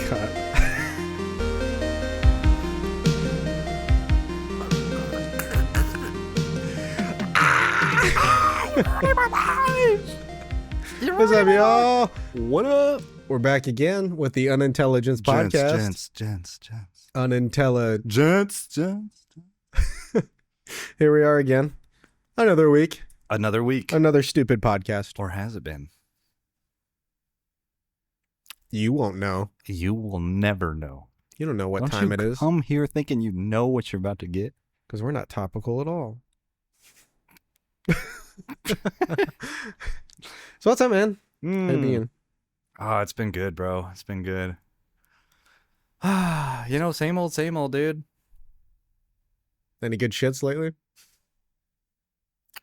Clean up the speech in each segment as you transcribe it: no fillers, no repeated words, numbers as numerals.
Cut. What's up, y'all? What up? We're back again with the Unintelligence Podcast. Gents. Unintelligence. Gents. Here we are again. Another week. Another week. Another stupid podcast. Or has it been? You won't know. You will never know. You don't know what Don't time you it is. come here thinking you know what you're about to get? Because we're not topical at all. So what's up, man? How you been? Oh, it's been good, bro. It's been good. Same old, dude. Any good shits lately?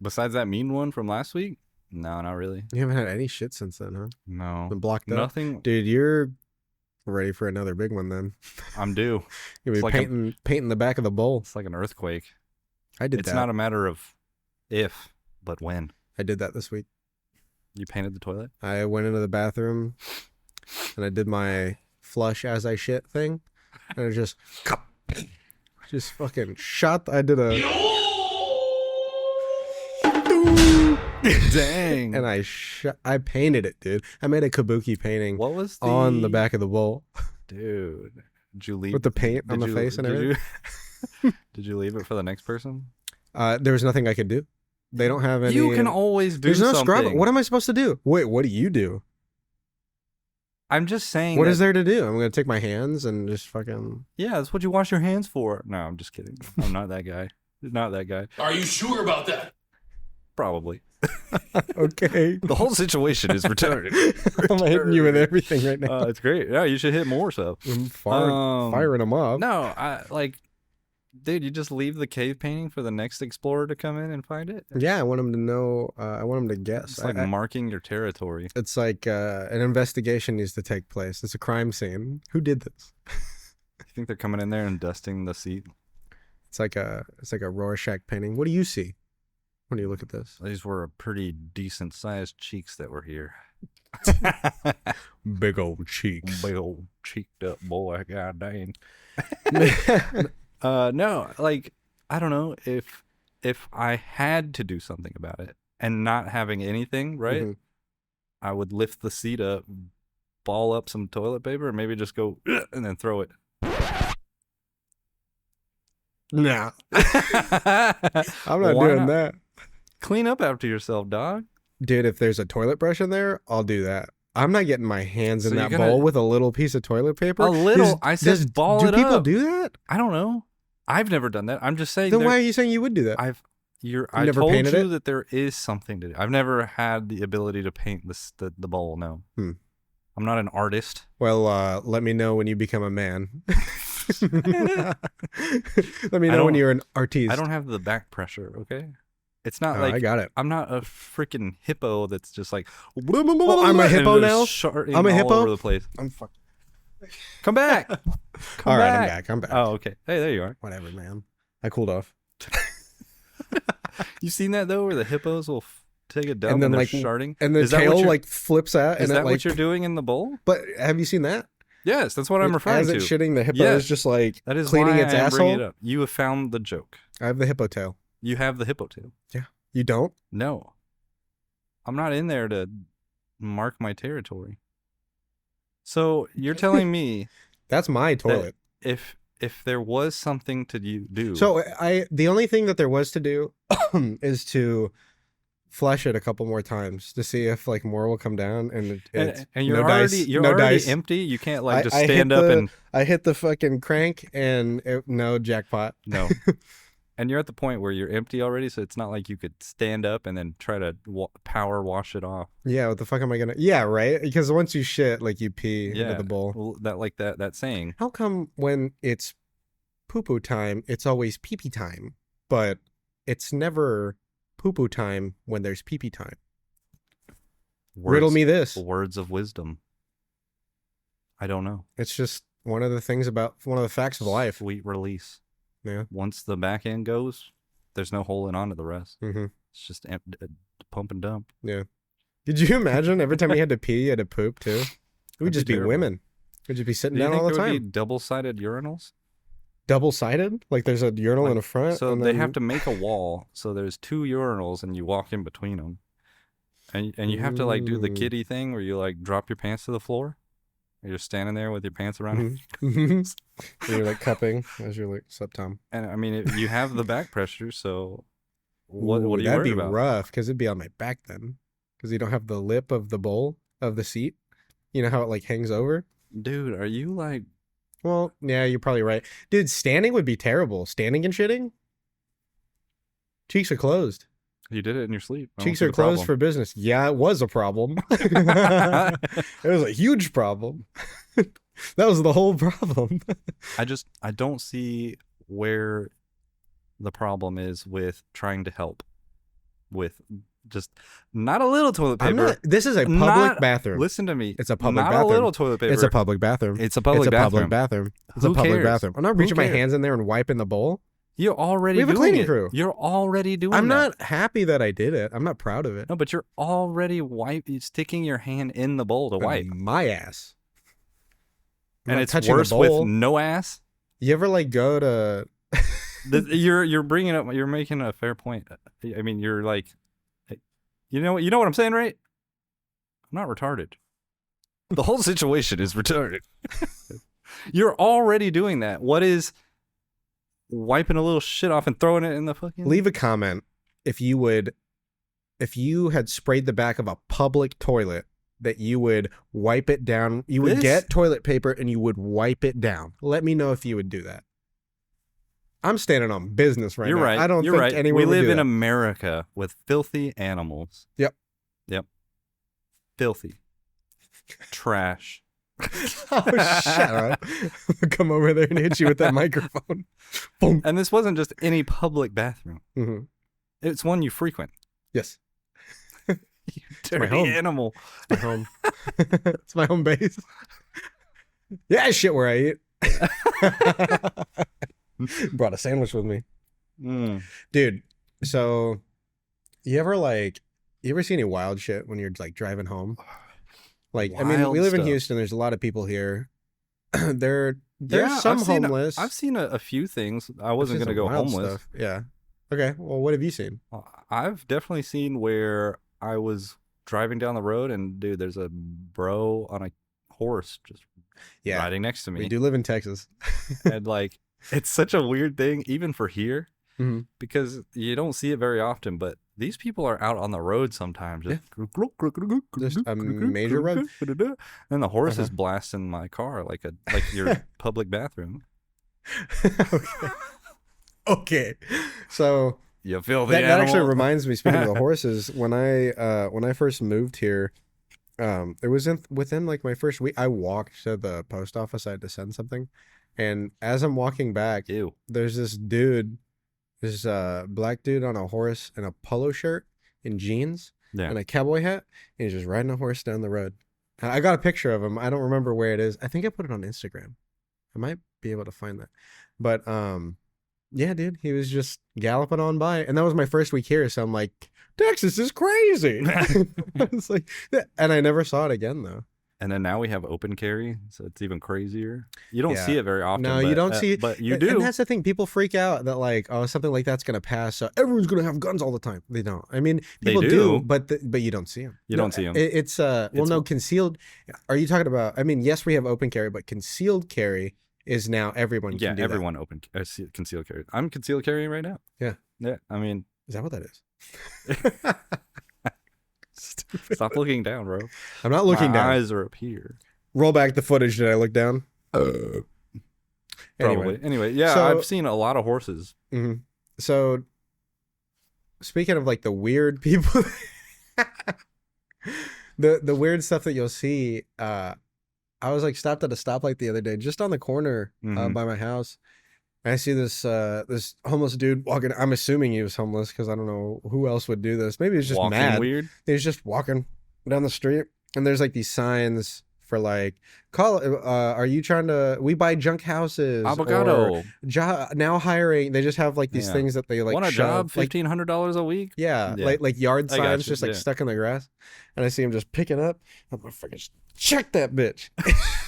Besides that mean one from last week? No, not really. You haven't had any shit since then, huh? No. Been blocked up? Nothing. Dude, you're ready for another big one then. I'm due. You'll be It's like painting the back of the bowl. It's like an earthquake. I did It's that. not a matter of if, but when. I did that this week. You painted the toilet? I went into the bathroom and I did my flush as I shit thing. And I just fucking shot. I did a... Dang. And I painted it, dude. I made a kabuki painting What was on the back of the bowl. Dude, did you leave With the paint on the face and everything. Did you leave it for the next person? There was nothing I could do. They don't have any... You can always do There's no something. scrub. What am I supposed to do? Wait, what do you do? I'm just saying. What is there to do? I'm going to take my hands and just fucking... Yeah, that's what you wash your hands for. No, I'm just kidding. I'm not that guy. Not that guy. Are you sure about that? Probably. Okay. The whole situation is retarded. I'm hitting you with everything right now. It's great. Yeah, you should hit more so. I'm firing them up. No, dude, you just leave the cave painting for the next explorer to come in and find it? Yeah, I want them to know. I want them to guess. It's like marking your territory. It's like an investigation needs to take place. It's a crime scene. Who did this? You think they're coming in there and dusting the seat? It's like a Rorschach painting. What do you see when you look at this? These were pretty decent sized cheeks that were here. Big old cheeks. Big old cheeked up boy. God dang. No, I don't know if I had to do something about it and not having anything, right? Mm-hmm. I would lift the seat up, ball up some toilet paper, and maybe just go and then throw it. Nah. I'm not Why doing not? that. Clean up after yourself, dog. Dude, if there's a toilet brush in there, I'll do that. I'm not getting my hands in So that you're gonna- bowl with a little piece of toilet paper. A little? I said ball do it people up. do that? I don't know. I've never done that. I'm just saying. Then why are you saying you would do that? I never told painted you it? that there is something to do. I've never had the ability to paint the bowl. No. I'm not an artist. Well, let me know when you become a man. Let me know when you're an artiste. I don't have the back pressure, okay? It's not I got it. I'm not a freaking hippo that's just like... I'm a hippo now? I'm a all hippo? over the place. I'm fucking... Come back. All right, I'm back. Oh, okay. Hey, there you are. Whatever, man. I cooled off. You seen that, though, where the hippos will take a dump And then, they're like, sharding? And the Is that what tail, you're- like, flips out. Is and that it, what like, you're doing in the bowl? But have you seen that? Yes, that's what I'm referring As to. it's shitting, the hippo Yes. is just, like, That is cleaning why its I am bringing it asshole. up. You have found the joke. I have the hippo tail. You have the hippo tail. Yeah. You don't? No. I'm not in there to mark my territory. So you're telling me That's my toilet. if there was something to do. So the only thing that there was to do is to flush it a couple more times to see if like more will come down, and it's and you're no already dice, you're no already dice. empty. You can't like just I stand hit up the- and I hit the fucking crank and no jackpot. no. And you're at the point where you're empty already, so it's not like you could stand up and then try to power wash it off. Yeah, what the fuck am I gonna? Yeah, right. Because once you shit, like you pee into the bowl. Well, that saying. How come when it's poo poo time, it's always pee pee time, but it's never poo poo time when there's pee pee time? Riddle me this. Words of wisdom. I don't know. It's just one of the facts of life. Sweet release. Yeah. Once the back end goes, there's no holding on to the rest. Mm-hmm. It's just pump and dump. Yeah. Could you imagine every time you had to pee, you had to poop too? It would That'd just be be terrible. women. Would you be sitting Do you down think all the there would be time? double-sided urinals? Double-sided? Like there's a urinal in the front? So and they then... have to make a wall. So there's 2 urinals, and you walk in between them. And you have to like do the Mm. kiddie thing where you like drop your pants to the floor. You're standing there with your pants around. Mhm. You're like cupping as you're like, sup, Tom? And I mean, you have the back pressure, so what Ooh, are you that'd worried be about? rough because it'd be on my back then. Because you don't have the lip of the bowl of the seat. You know how it like hangs over? Dude, are you like Well, yeah, you're probably right. Dude, standing would be terrible. Standing and shitting? Cheeks are closed. you did it in your sleep? I don't Cheeks see are the closed for problem. business. Yeah, it was a problem. It was a huge problem. That was the whole problem. I don't see where the problem is with trying to help with just not a little toilet I'm paper. not. This is a public Not- bathroom. Listen to me. It's a public not bathroom. a little toilet paper. It's a public bathroom. It's a public It's a bathroom. public bathroom. It's Who a public cares? bathroom. I'm not Who reaching my cares? hands in there and wiping the bowl. You're already We have a doing cleaning it. crew. You're already doing I'm that. not happy that I did it. I'm not proud of it. No, but you're already sticking your hand in the bowl to wipe. My ass. I'm And not it's touching the worse with bowl. no ass. You ever like go to? You're bringing up. You're making a fair point. I mean, you're like, you know what I'm saying, right? I'm not retarded. The whole situation is retarded. You're already doing that. What is wiping a little shit off and throwing it in the fucking? Leave a comment if you had sprayed the back of a public toilet that you would wipe it down. You would This- get toilet paper and you would wipe it down. Let me know if you would do that. I'm standing on business right You're now. right. I don't You're think right. anyone We would live do in that. America with filthy animals. Yep. Filthy. Trash. Oh, shut up. Come over there and hit you with that microphone. Boom. And this wasn't just any public bathroom. Mhm. It's one you frequent. Yes. You my dirty home. animal. It's my home. It's my home base. Yeah, shit where I eat. Brought a sandwich with me. Mm. Dude, so you ever see any wild shit when you're like driving home? Like, I mean, we Wild live in stuff. Houston. There's a lot of people here. There's some homeless. I've seen a few things. I wasn't I've going seen to some go wild homeless. stuff. Yeah. Okay. Well, what have you seen? I've definitely seen where I was driving down the road and dude, there's a bro on a horse just Yeah. riding next to me. We do live in Texas. And like, it's such a weird thing, even for here, Mhm. because you don't see it very often. But these people are out on the road sometimes, just Just a major road. and the horse Uh-huh. is blasting my car like your public bathroom. Okay. Okay. So You feel the that actually animal? reminds me. Speaking of the horses, when I first moved here, it was within like my first week. I walked to the post office. I had to send something, and as I'm walking back, Ew. there's this dude, this black dude on a horse in a polo shirt and jeans Yeah. and a cowboy hat, and he's just riding a horse down the road. And I got a picture of him. I don't remember where it is. I think I put it on Instagram. I might be able to find that. But yeah, dude, he was just galloping on by, and that was my first week here. So I'm like, Texas is crazy. It's like, and I never saw it again though. And then now we have open carry, so it's even crazier. You don't Yeah. see it very often. No, but, you don't see it, but you And do. that's the thing. People freak out that like, oh, something like that's gonna pass, so everyone's gonna have guns all the time. They don't. I mean, They people do. but you don't see them. You don't see 'em. It's well, It's- no, concealed. Are you talking about? I mean, yes, we have open carry, but concealed carry is now everyone Yeah, can do that. everyone concealed carry. I'm concealed carrying right now. Yeah. Yeah. I mean, Is that what that is? Stupid. stop looking down, bro. I'm not looking My down. eyes are up here. Roll back the footage. Did I look down? Probably. Anyway, Anyway, yeah, so- I've seen a lot of horses. mhm. So speaking of like the weird people, the weird stuff that you'll see. I was like stopped at a stoplight the other day, just on the corner Mhm. by my house. And I see this this homeless dude walking. I'm assuming he was homeless because I don't know who else would do this. Maybe he's just Walking mad. weird. He's just walking down the street, and there's like these signs for like, are you trying to? We buy junk houses. or Avocado. now hiring. They just have like these Yeah. things that they like. Want a shove, job? like, $1,500 a week? yeah, Yeah. like yard I got signs you, just like yeah. stuck in the grass, and I see him just picking up. I'm like, fucking check that bitch.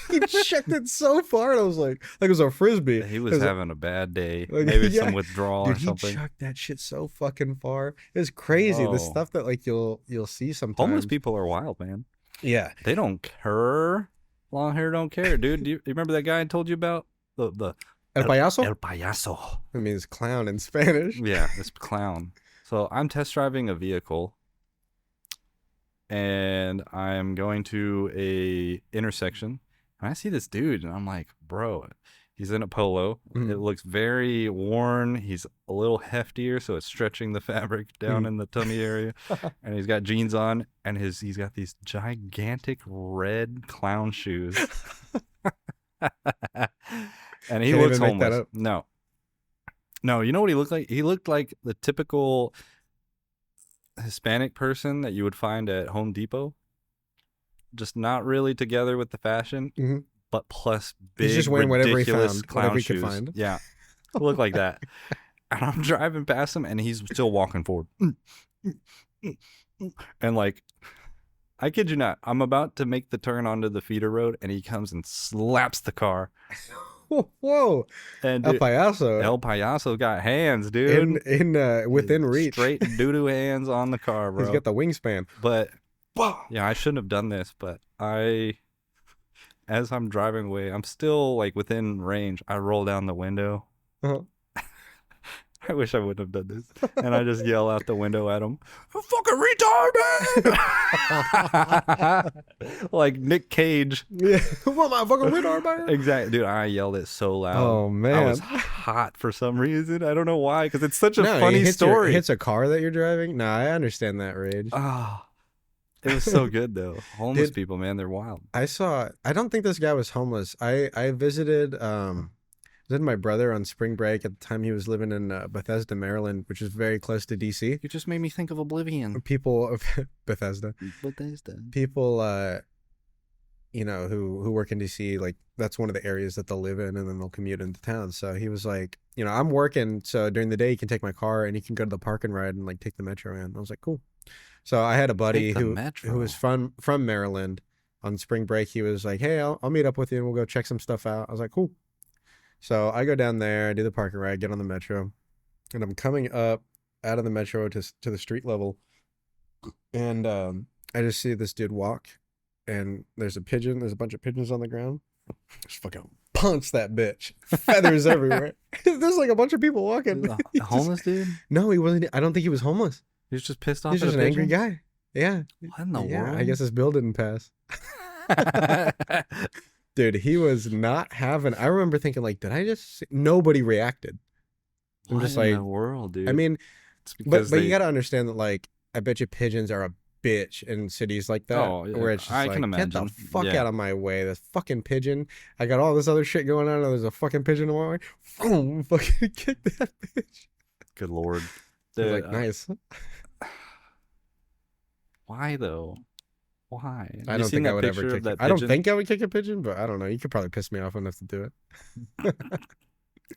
He chucked it so far, and I was like it was a frisbee. He It was was having a bad day. like, Maybe yeah, some withdrawal dude, or he something. chucked that shit so fucking far. It's crazy. The Oh, stuff that like you'll see homeless sometimes. people are wild, man. Yeah, They don't care. Long hair don't care, dude. Do you remember that guy I told you about? The el payaso. El payaso. It means clown in Spanish. Yeah, this clown. So I'm test driving a vehicle, and I'm going to a intersection, and I see this dude, and I'm like, bro, he's in a polo. It Mhm. looks very worn. He's a little heftier, so it's stretching the fabric down Mhm. in the tummy area, and he's got jeans on, and he's got these gigantic red clown shoes. And he Can't looks even make that homeless. up. No. No, you know what he looked like? He looked like the typical Hispanic person that you would find at Home Depot. Just not really together with the fashion, Mhm. but plus He's big, just wearing whatever he ridiculous found, clown whatever he could shoes. find. Yeah. Look like that. And I'm driving past him and he's still walking forward. And like, I kid you not, I'm about to make the turn onto the feeder road and he comes and slaps the car. Whoa, And el dude, payaso El Payaso got hands, dude. in within reach. Straight doo-doo hands on the car, bro. He's got the wingspan. But yeah, I shouldn't have done this, but as I'm driving away, I'm still like within range. I roll down the window. Uh-huh. I wish I wouldn't have done this. And I just yell out the window at him, fucking retarded! Like Nick Cage. Yeah, what my fucking retard man? Exactly. Dude, I yelled it so loud. Oh man, I was hot for some reason. I don't know why, because it's such a No, funny it hits story. hits a car that you're driving. No, I understand that rage. Ah, it was so good though. Homeless Dude, people, man, they're wild. I don't think this guy was homeless. I visited my brother on spring break at the time he was living in Bethesda, Maryland, which is very close to DC. You just made me think of Oblivion. People of Bethesda, Bethesda. people who work in DC, like that's one of the areas that they'll live in, and then they'll commute into town. So he was like, I'm working, so during the day you can take my car and you can go to the park and ride and like take the metro in. I was like, cool. So I had a buddy Take the who metro. was from Maryland on spring break. He was like, hey, I'll meet up with you and we'll go check some stuff out. I was like, cool. So I go down there, I do the parking ride, get on the metro, and I'm coming up out of the metro to the street level, and I just see this dude walk, and there's a bunch of pigeons on the ground. Just fucking punch that bitch, feathers everywhere. There's like a bunch of people walking. A homeless dude? No, he wasn't. I don't think he was homeless. He was just pissed off. He's at just a an angry pigeon? guy. Yeah. What in the world? I guess his bill didn't pass. Dude, he was not having. I remember thinking, like, did I just? Nobody reacted. I'm What just in like, the world, dude? I mean, it's but because you got to understand that, like, I bet you pigeons are a bitch in cities like that, Oh, yeah, where it's just I like, can get the imagine. fuck Yeah. out of my way. This fucking pigeon. I got all this other shit going on, and there's a fucking pigeon in my way. Boom, fucking kick that bitch. Good lord. I was Dude, like, nice. why though? Why? I You don't seen think I that would ever picture of kick that it. I don't pigeon? think I would kick a pigeon, but I don't know. You could probably piss me off enough to do it.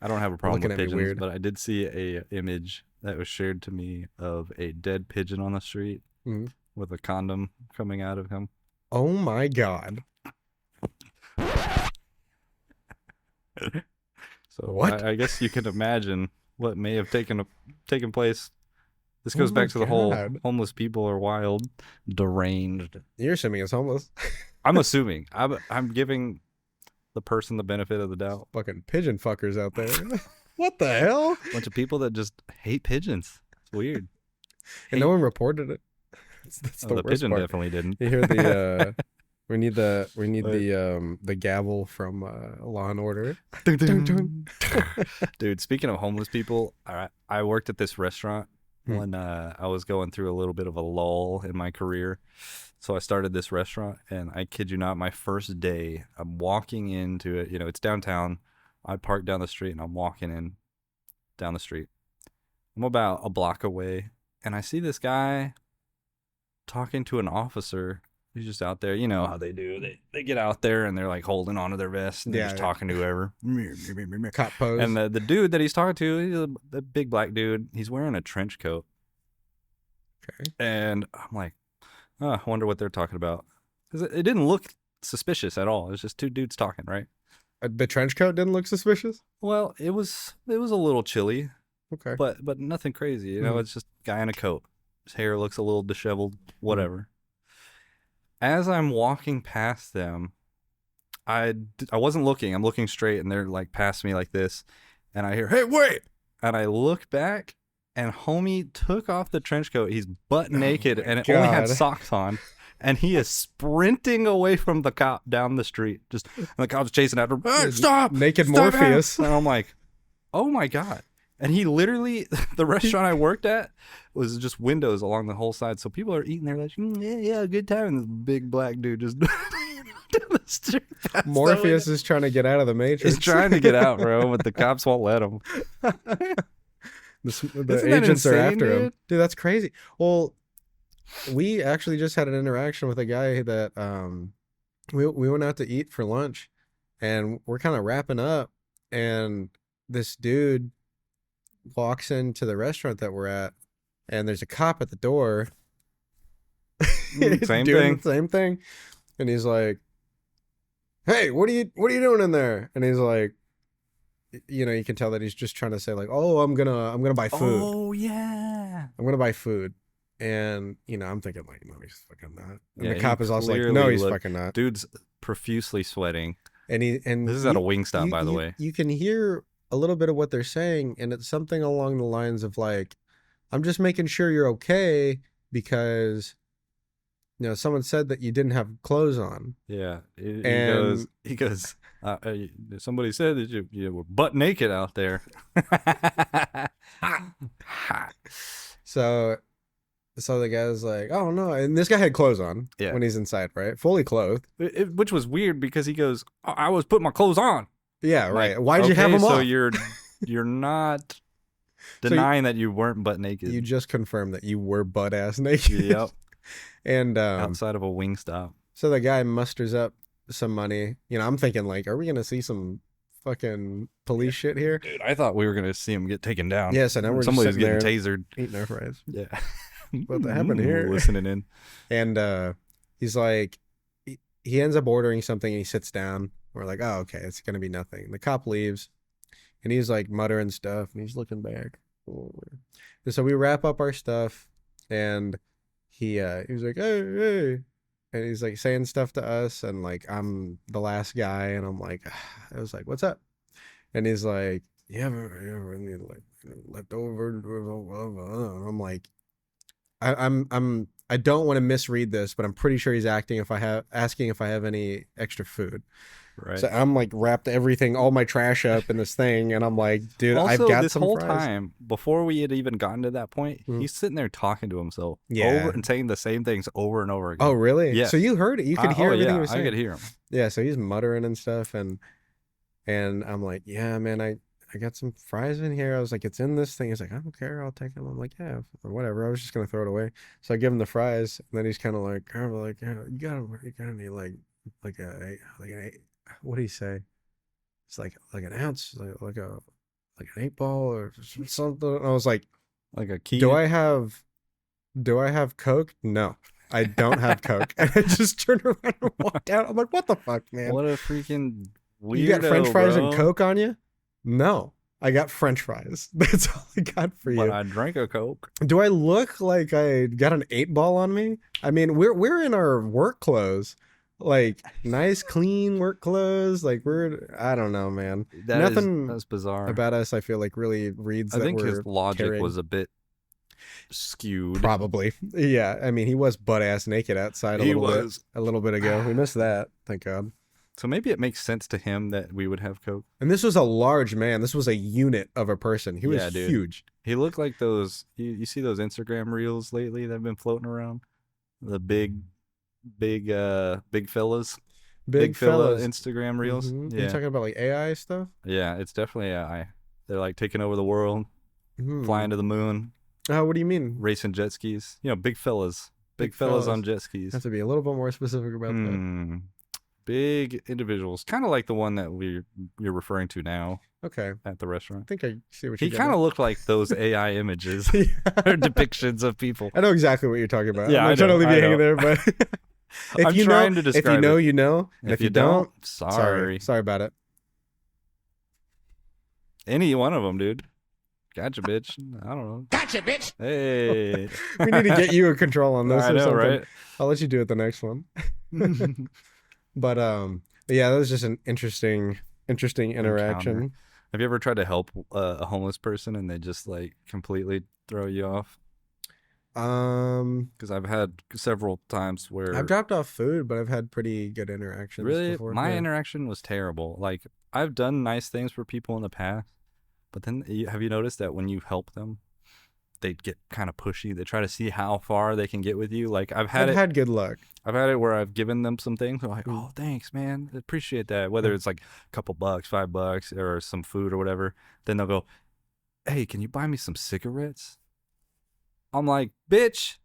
I don't have a problem Looking with at me pigeons, weird. but I did see a image that was shared to me of a dead pigeon on the street Mhm. with a condom coming out of him. Oh my god. So What? I guess you can imagine what may have taken place. This Oh goes my back to the whole God. homeless people are wild, deranged. You're assuming it's homeless. I'm assuming. I'm giving the person the benefit of the doubt. Fucking pigeon fuckers out there. What the hell? Bunch of people that just hate pigeons. It's weird. And no one reported it. That's Oh, the the worst pigeon part. definitely didn't. You hear the we need But- the gavel from Law and Order. Dude, speaking of homeless people, I worked at this restaurant Hmm. when I was going through a little bit of a lull in my career. So I started this restaurant, and I kid you not, my first day, I'm walking into it. It's downtown. I park down the street, and I'm walking in down the street. I'm about a block away, and I see this guy talking to an officer. He's just out there. You know how they do. They get out there, and they're like holding onto their vest, and they're Yeah, just yeah. talking to whoever. Cop pose. And the dude that he's talking to, he's a big black dude. He's wearing a trench coat. Okay. And I'm like, oh, I wonder what they're talking about. Because it didn't look suspicious at all. It was just two dudes talking, right? The trench coat didn't look suspicious. Well, it was a little chilly, Okay. but nothing crazy. You know, Mhm. it's just a guy in a coat. His hair looks a little disheveled, Mm. whatever. As I'm walking past them, I wasn't looking. I'm looking straight, and they're like past me like this, and I hear, "Hey, wait!" And I look back, and homie took off the trench coat. He's butt naked, my and it only had God. socks on. And he is sprinting away from the cop down the street. And the cop's chasing after him. Hey, stop! Naked Stop him!" Morpheus. And I'm like, oh my God. And he literally, the restaurant I worked at was just windows along the whole side. So people are eating there like, yeah, good time. And this big black dude just down the street. Morpheus is trying to get out of the Matrix. He's trying to get out, bro, but the cops won't let him. The Isn't that agents are insane, after him. dude? Dude, that's crazy. Well, we actually just had an interaction with a guy that we went out to eat for lunch, and we're kind of wrapping up, and this dude walks into the restaurant that we're at, and there's a cop at the door. He's Same doing thing. the same thing, and he's like, "Hey, what are you doing in there?" And he's like, you know, you can tell that he's just trying to say like, "Oh, I'm gonna buy food. Oh, yeah. I'm gonna buy food." And you know, I'm thinking like, "No, he's fucking not." And Yeah, the he cop is also like, clearly "No, he's looked- fucking not." Dude's profusely sweating. And This is at a Wingstop, by the way. You can hear a little bit of what they're saying, and it's something along the lines of like, "I'm just making sure you're okay because, you know, someone said that you didn't have clothes on." Yeah. And- He goes, somebody said that you were butt naked out there. So the guy's like, "Oh no," and this guy had clothes on Yeah. when he's inside, right? Fully clothed. Which was weird because he goes, I was putting my clothes on. Yeah, right. Like, Why'd you have okay, them so off? you're not So denying that you weren't butt naked. You just confirmed that you were butt ass naked. Yep. And Outside of a Wingstop. so the guy musters up some money. You know, I'm thinking like, are we gonna see some fucking police shit here? Dude, I thought we were gonna see him get taken down. Yeah, so now we're just Somebody's sitting getting there tasered. eating our fries. Yeah. What happened here? Listening in. And he's like, he ends up ordering something and he sits down. We're like, "Oh, okay, it's gonna be nothing." The cop leaves, and he's like muttering stuff, and he's looking back. And so we wrap up our stuff, and he was like, "Hey, hey," and he's like saying stuff to us, and like I'm the last guy, and I'm like, I was like, "What's up?" And he's like, "You ever need like leftover?" And I'm like, I don't want to misread this, but I'm pretty sure he's asking if I have any extra food. Right. So I'm like wrapped everything, all my trash up in this thing, and I'm like, "Dude, also, I've got this some whole fries." time, before we had even gotten to that point, Mhm. he's sitting there talking to himself Yeah. over and saying the same things over and over again. Oh, really? Yeah. So you heard it? You could hear oh, everything yeah, he was saying. I could hear him. Yeah. So he's muttering and stuff, and I'm like, "Yeah, man, I got some fries in here." I was like, "It's in this thing." He's like, "I don't care, I'll take them." I'm like, "Yeah, or whatever." I was just gonna throw it away. So I give him the fries, and then he's kind of like, "Yeah, you gotta need like an what do you say? It's like an ounce, like an 8 ball or something." And I was like, Like a key. Do I have Coke? No, I don't have Coke. And I just turned around and walked out. I'm like, "What the fuck, man? What a freaking weirdo, You got French fries bro. and Coke on you?" No, I got French fries. That's all I got for you. But I drank a Coke. Do I look like I got an 8 ball on me? I mean, we're in our work clothes, like nice, clean work clothes. Like I don't know, man. Nothing That's bizarre. about us, I feel like, really reads I that think we're his logic carrying. was a bit skewed. Probably. Yeah. I mean, he was butt ass naked outside a little bit ago. We missed that. Thank God. So maybe it makes sense to him that we would have Coke. And this was a large man. This was a unit of a person. He was Yeah, dude. huge. He looked like those. You see those Instagram reels lately that have been floating around? The big fellas. Big fella fellas. Instagram reels. Mhm. Yeah. You talking about like AI stuff? Yeah, it's definitely AI. They're like taking over the world, Hmm. flying to the moon, Oh, what do you mean? racing jet skis. You know, big fellas. Big Big fellas fellas. on jet skis. Have to be a little bit more specific about that. Hmm. Big individuals. Kind of like the one that you're referring to now Okay. at the I restaurant. think I see what He you kind of looked like those AI images or depictions of people. I know exactly what you're talking about. Yeah, I'm I not trying to know, leave I you hanging know. there, but If I'm you know, trying to if you describe know, it. you know, and If if you you don't, don't, sorry. sorry about it. Any one of them, dude. Gotcha, bitch. I don't know. Gotcha, bitch. Hey. We need to get you a control on this I or know, something. right? I'll let you do it the next one. But yeah, that was just an interesting Encounter. interaction. Have you ever tried to help a homeless person and they just like completely throw you off? Um, Because I've had several times I've where dropped off food, but I've had pretty good interactions really before. my Yeah. interaction was terrible. Like I've done nice things for people in the past, but then have you noticed that when you help them, they get kind of pushy. They try to see how far they can get with you. Like I've had good luck. I've had it where I've given them some things. They're like, Mm. "Oh, thanks, man. Appreciate that." Whether it's like a couple bucks, $5, or some food or whatever. Then they'll go, "Hey, can you buy me some cigarettes?" I'm like, "Bitch,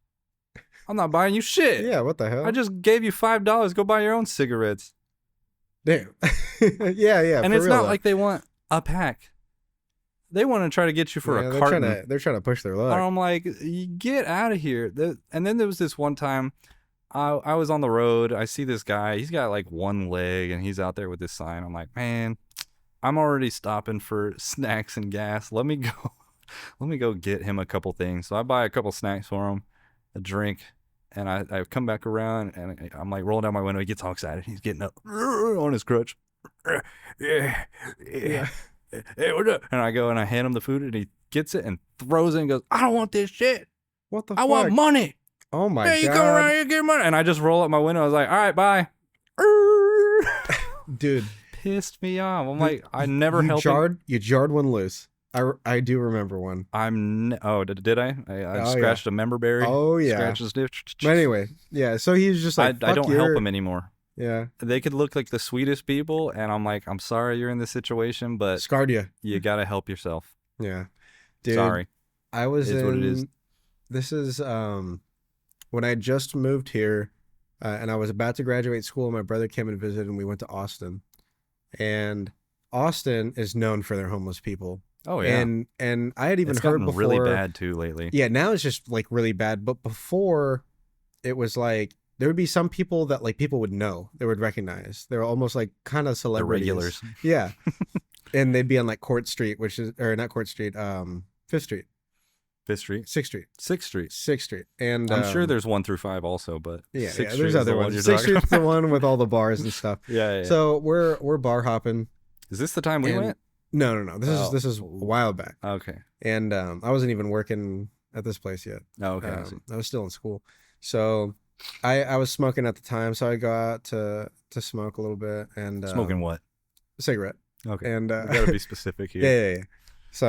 I'm not buying you shit. Yeah, what the I hell? just gave you $5. Go buy your own cigarettes." Damn. Yeah, And for it's real not though. like they want a pack. They want to try to get you for Yeah, a carton. they're trying to push their And luck. I'm like, get out of here. And then there was this one time I was on the road. I see this guy. He's got like one leg and he's out there with this sign. I'm like, man, I'm already stopping for snacks and gas. Let me go. Let me go get him a couple things. So I buy a couple snacks for him, a drink, and I come back around and I'm like rolling down my window. He gets all excited. He's getting up on his crutch. Yeah. Yeah. Hey, what up? And I go and I hand him the food and he gets it and throws it and goes, I don't want this shit. What the I fuck? want money. Oh my Hey, you god. come around here, get money. And I just roll up my window. I was like, all right, bye. Dude, Pissed me off. I'm like, I never helped him. you jarred one loose. I do remember one. Oh, did I? I Oh, scratched a member berry. Oh, yeah. Scratched his dick. But anyway, yeah, so he's just I like, don't "Fuck help your-" him anymore. Yeah. They could look like the sweetest people, and I'm like, I'm sorry you're in this situation, but Scarred you. you gotta help yourself. Yeah. Dude, Sorry. I was It is in what it is. This is when I just moved here, and I was about to graduate school. My brother came and visited, and we went to Austin. And Austin is known for their homeless people. Oh yeah. And I had even It's heard gotten before. really bad too lately. Yeah, now it's just like really bad. But before, it was like there would be some people that like people would know, they would recognize. They were almost like kind of The celebrities. regulars. Yeah, and they'd be on like Court Street, which is or not Court Street, Fifth Street, Fifth Street. Sixth Street, Sixth Street. Sixth Street, and I'm sure there's 1 through 5 also, but yeah, Sixth there's Street is other the one ones. you're Sixth talking Street's the about. one with all the bars and stuff. Yeah. So we're bar hopping. Is this the time we and- went? No. This is a while back, Okay. and I wasn't even working at this place yet. Oh, okay. I see. I was still in school, so I was smoking at the time. So I go out to smoke a little bit and Smoking what? a cigarette. Okay. And We gotta be specific here. yeah. So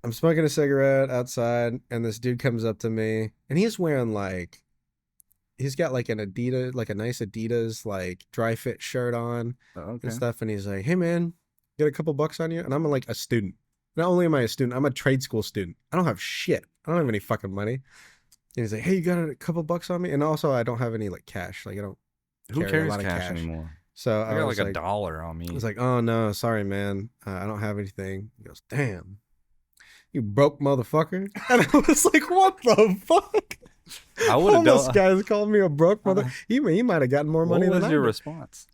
I'm smoking a cigarette outside, and this dude comes up to me, and he's wearing like he's got like an Adidas, like a nice Adidas like dry fit shirt on Oh, okay. and stuff, and he's like, "Hey man, get a couple bucks on you?" And I'm like a student. Not only am I a student, I'm a trade school student. I don't have shit. I don't have any fucking money. And he's like, "Hey, you got a couple bucks on me?" And also, I don't have any like cash. Like I don't Who carry a carries lot of cash cash. anymore? So I got was like $1 on me. I was like, "Oh no, sorry, man. I don't have anything." He goes, "Damn, you broke motherfucker." And I was like, "What the fuck?" I would have Homeless done. guys called me a broke mother. He might have gotten more money What was than your I did. response?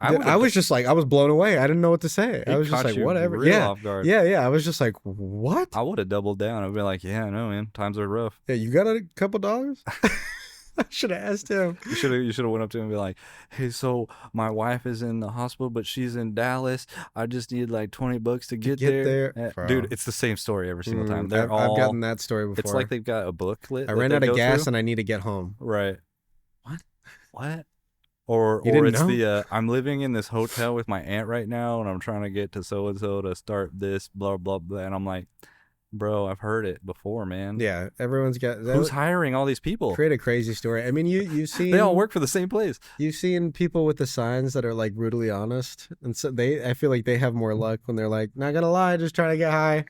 Dude, I was just like, I was blown away. I didn't know what to say. I It was just caught like, you whatever. real Yeah. off guard. Yeah. I was just like, what? I would have doubled down. I'd be like, yeah, I know, man. Times are rough. Yeah, you got a couple dollars? I should have asked him. You should have went up to him and be like, hey, so my wife is in the hospital, but she's in Dallas. I just need like $20 to get there. Bro. Dude, it's the same story every single time. They're I've all. gotten that story before. It's like they've got a booklet. I that ran they out of go gas through. and I need to get home. Right. What? What? Or You didn't it's know? the I'm living in this hotel with my aunt right now, and I'm trying to get to so and so to start this blah blah blah, and I'm like, bro, I've heard it before, man. Yeah, everyone's got. Who's hiring all these people? Create a crazy story. I mean, you've seen They all work for the same place. You've seen people with the signs that are like brutally honest, and so I feel like they have more luck when they're like, not gonna lie, just trying to get high.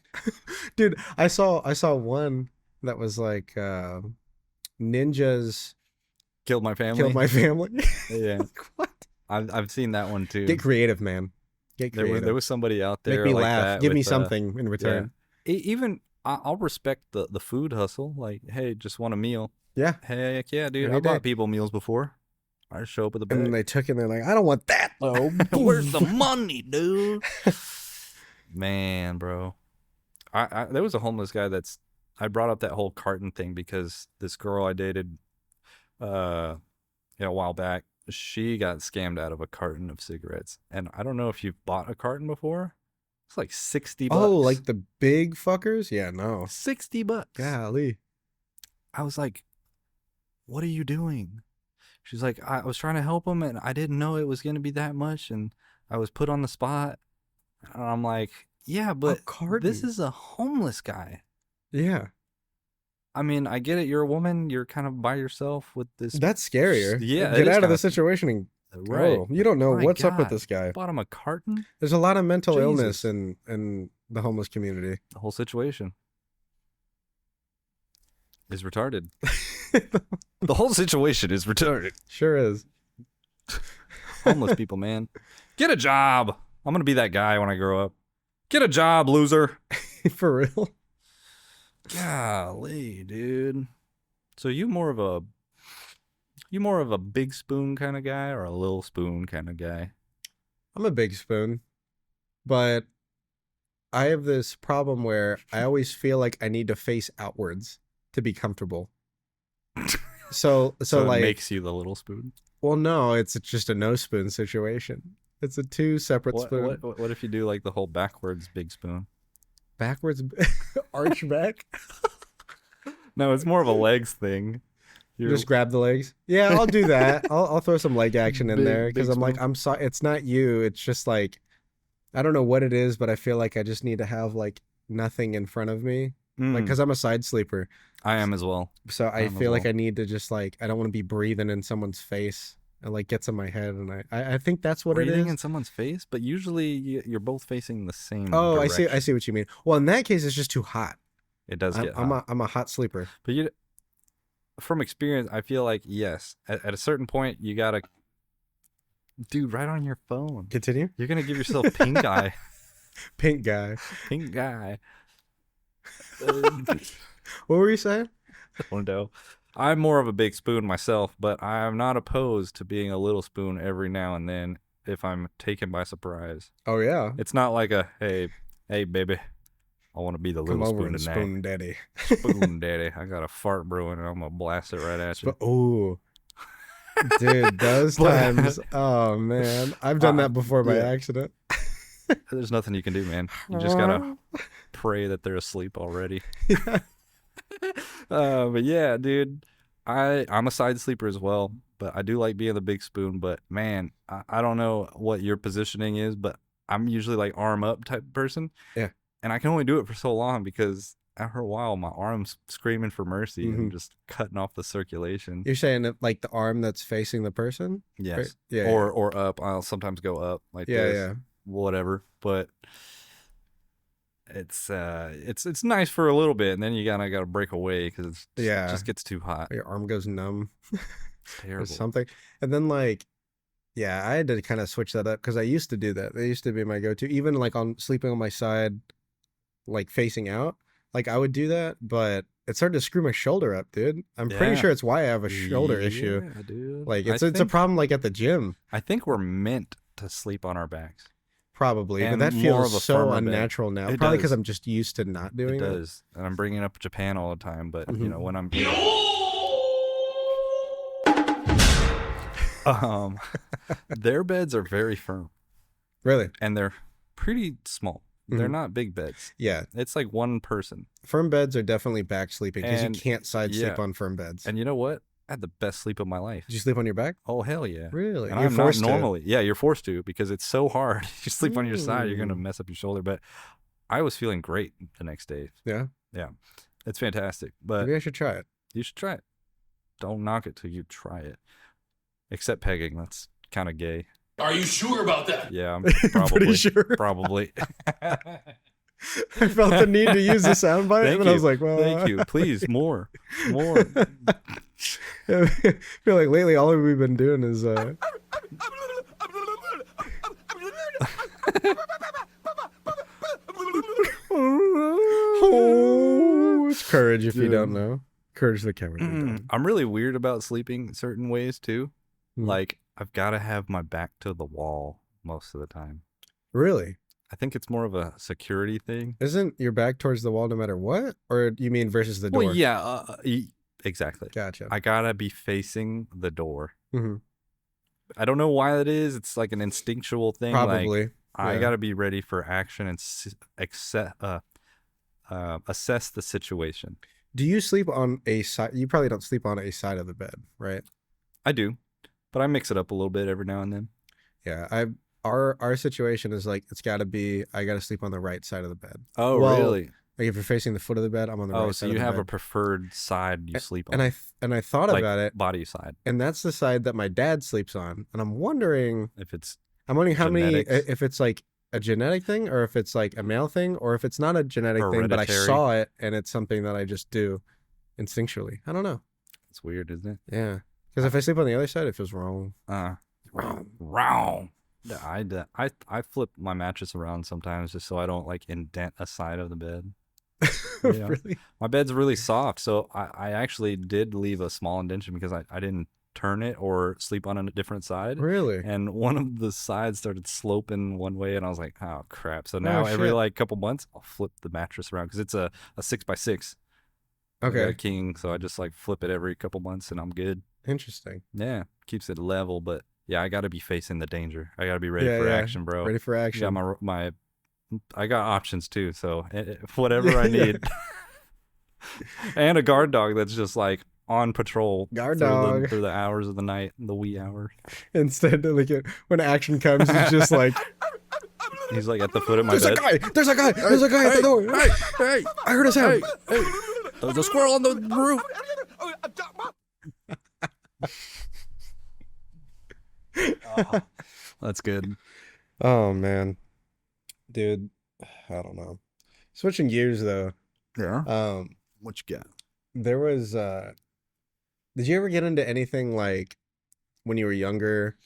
Dude, I saw one that was like ninjas Killed my family. killed my family. Yeah, Like, what? I've seen that one too. Get creative, man. Get there creative. was somebody out there Make me like laugh. that Give me with, something in return. Even I'll respect the food hustle. Like, hey, just want a meal. Yeah. Heck yeah, dude. Any I bought day. people meals before. I just show up with a And then bag. they took it and they're like, I don't want that though. Where's the money, dude? Man, bro. There was a homeless guy I brought up that whole carton thing because this girl I dated a while back, she got scammed out of a carton of cigarettes. And I don't know if you've bought a carton before. It's like $60. Oh, like the big fuckers? Yeah, no. $60. Golly. I was like, what are you doing? She's like, I was trying to help him and I didn't know it was going to be that much. And I was put on the spot. And I'm like, yeah, but carton. this is a homeless guy. Yeah. I mean, I get it. You're a woman. You're kind of by yourself with this. That's scarier. Yeah, Get out of the situation and right. go. You don't know My what's up with God. this guy. Bought him a carton. There's a lot of mental Jesus. illness in the homeless community. The whole situation is retarded. The whole situation is retarded. Sure is. Homeless people, man. Get a job. I'm going to be that guy when I grow up. Get a job, loser. For real? Golly, dude. So you more of a big spoon kind of guy or a little spoon kind of guy? I'm a big spoon, but I have this problem where I always feel like I need to face outwards to be comfortable. So it like makes you the little spoon. Well, no, it's just a no spoon situation. It's a two separate spoon. What if you do like the whole backwards big spoon? Backwards arch back? No, it's more of a legs thing. Just grab the legs. Yeah, I'll do that. I'll throw some leg action in there because I'm like, I'm sorry, it's not you. It's just like, I don't know what it is, but I feel like I just need to have like nothing in front of me, like because I'm a side sleeper. I am as well. So I feel like I need to just like, I don't want to be breathing in someone's face. It like gets in my head, and I think that's what breathing it is. in someone's face, but usually you're both facing the same. Oh, direction. I see what you mean. Well, in that case, it's just too hot. It does get hot. I'm a hot sleeper. But from experience, I feel like yes, at a certain point, you gotta, dude, right on your phone. Continue. You're gonna give yourself pink eye. Pink guy. Pink guy. What were you saying? I don't know. I'm more of a big spoon myself, but I'm not opposed to being a little spoon every now and then if I'm taken by surprise. Oh yeah. It's not like a hey baby, I want to be the Come little over spoon and tonight. spoon daddy. Spoon daddy. I got a fart brewing and I'm gonna blast it right at you. Oh, dude, those times. Oh man, I've done that before by accident. There's nothing you can do, man. You just gotta pray that they're asleep already. But yeah, dude, I'm a side sleeper as well, but I do like being the big spoon. But man, I don't know what your positioning is, but I'm usually like arm up type of person. Yeah. And I can only do it for so long because after a while, my arm's screaming for mercy and just cutting off the circulation. You're saying that like the arm that's facing the person? Yes. Right? Yeah. Or up. I'll sometimes go up like this. Yeah. Whatever. But it's nice for a little bit, and then you gotta break away because it just gets too hot. Your arm goes numb. It's terrible. Or something. And then like, yeah, I had to kind of switch that up because I used to do that. That used to be my go-to. Even like on sleeping on my side, like facing out, like I would do that, but it started to screw my shoulder up, dude. I'm pretty sure it's why I have a shoulder issue. Dude. Like it's a problem like at the gym. I think we're meant to sleep on our backs. Probably, and but that more of a feels so firmer unnatural now. It Probably does. because I'm just used to not doing it. It does, and I'm bringing up Japan all the time. But you know when I'm, their beds are very firm. Really? And they're pretty small. They're not big beds. Yeah. It's like one person. Firm beds are definitely back sleeping because you And- can't side sleep on firm beds. And you know what? I had the best sleep of my life. Did you sleep on your back? Oh, hell yeah. Really? And You're I'm not forced to. normally. Yeah, you're forced to because it's so hard. You sleep on your side, you're going to mess up your shoulder. But I was feeling great the next day. Yeah? Yeah. It's fantastic. But Maybe I should try it. you should try it. Don't knock it till you try it. Except pegging. That's kind of gay. Are you sure about that? Yeah, I'm probably. Pretty sure. Probably. I felt the need to use the soundbite, Thank and you. I was like, well, Thank you. Please, more. More. I feel like lately all we've been doing is oh, it's courage if you don't know. Courage the cowardly dog. I'm really weird about sleeping certain ways too. Mhm. Like, I've got to have my back to the wall most of the time. Really? I think it's more of a security thing. Isn't your back towards the wall no matter what? Or you mean versus the Well, door? yeah, exactly. Gotcha. I gotta be facing the door. Hmm. I don't know why that is. It's like an instinctual thing. Like, Probably. I Yeah. gotta be ready for action and assess the situation. Do you sleep on a side? You probably don't sleep on a side of the bed, right? I do, but I mix it up a little bit every now and then. Yeah. Our situation is like it's got to be. I got to sleep on the right side of the bed. Oh, Well, really? like if you're facing the foot of the bed, I'm on the Oh, right so side you of the have a bed. preferred side you sleep on, And I thought like about it, body side, and that's the side that my dad sleeps on. And I'm wondering if it's how many genetics, if it's like a genetic thing or if it's like a male thing or if it's not a genetic thing, but I hereditary. saw it and it's something that I just do instinctually. I don't know. It's weird, isn't it? Yeah. Because if I sleep on the other side, it feels wrong. Wrong. Yeah, I flip my mattress around sometimes just so I don't like indent a side of the bed. Yeah. Really? My bed's really soft, so I actually did leave a small indentation because I didn't turn it or sleep on a different side. Really? And one of the sides started sloping one way, and I was like, oh, crap. So now every shit. like couple months, I'll flip the mattress around because it's a 6x6. I got a Okay. king, so I just like flip it every couple months and I'm good. Interesting. Yeah, keeps it level, but yeah, I got to be facing the danger. I got to be ready Yeah, for yeah. action, bro. Ready for Got action. I got options too, so whatever I Yeah. need. And a guard dog that's just like on patrol Guard through dog. the hours of the night, the wee hours. Instead, like when action comes, it's just like He's like at the foot of my there's bed. a guy. There's a guy. There's a guy at the door. Hey, I heard a sound. hey, there's a squirrel on the roof. Oh, that's good. Oh man, dude. I don't know. Switching gears though. Yeah. Um, What you got? there was. Did you ever get into anything like when you were younger?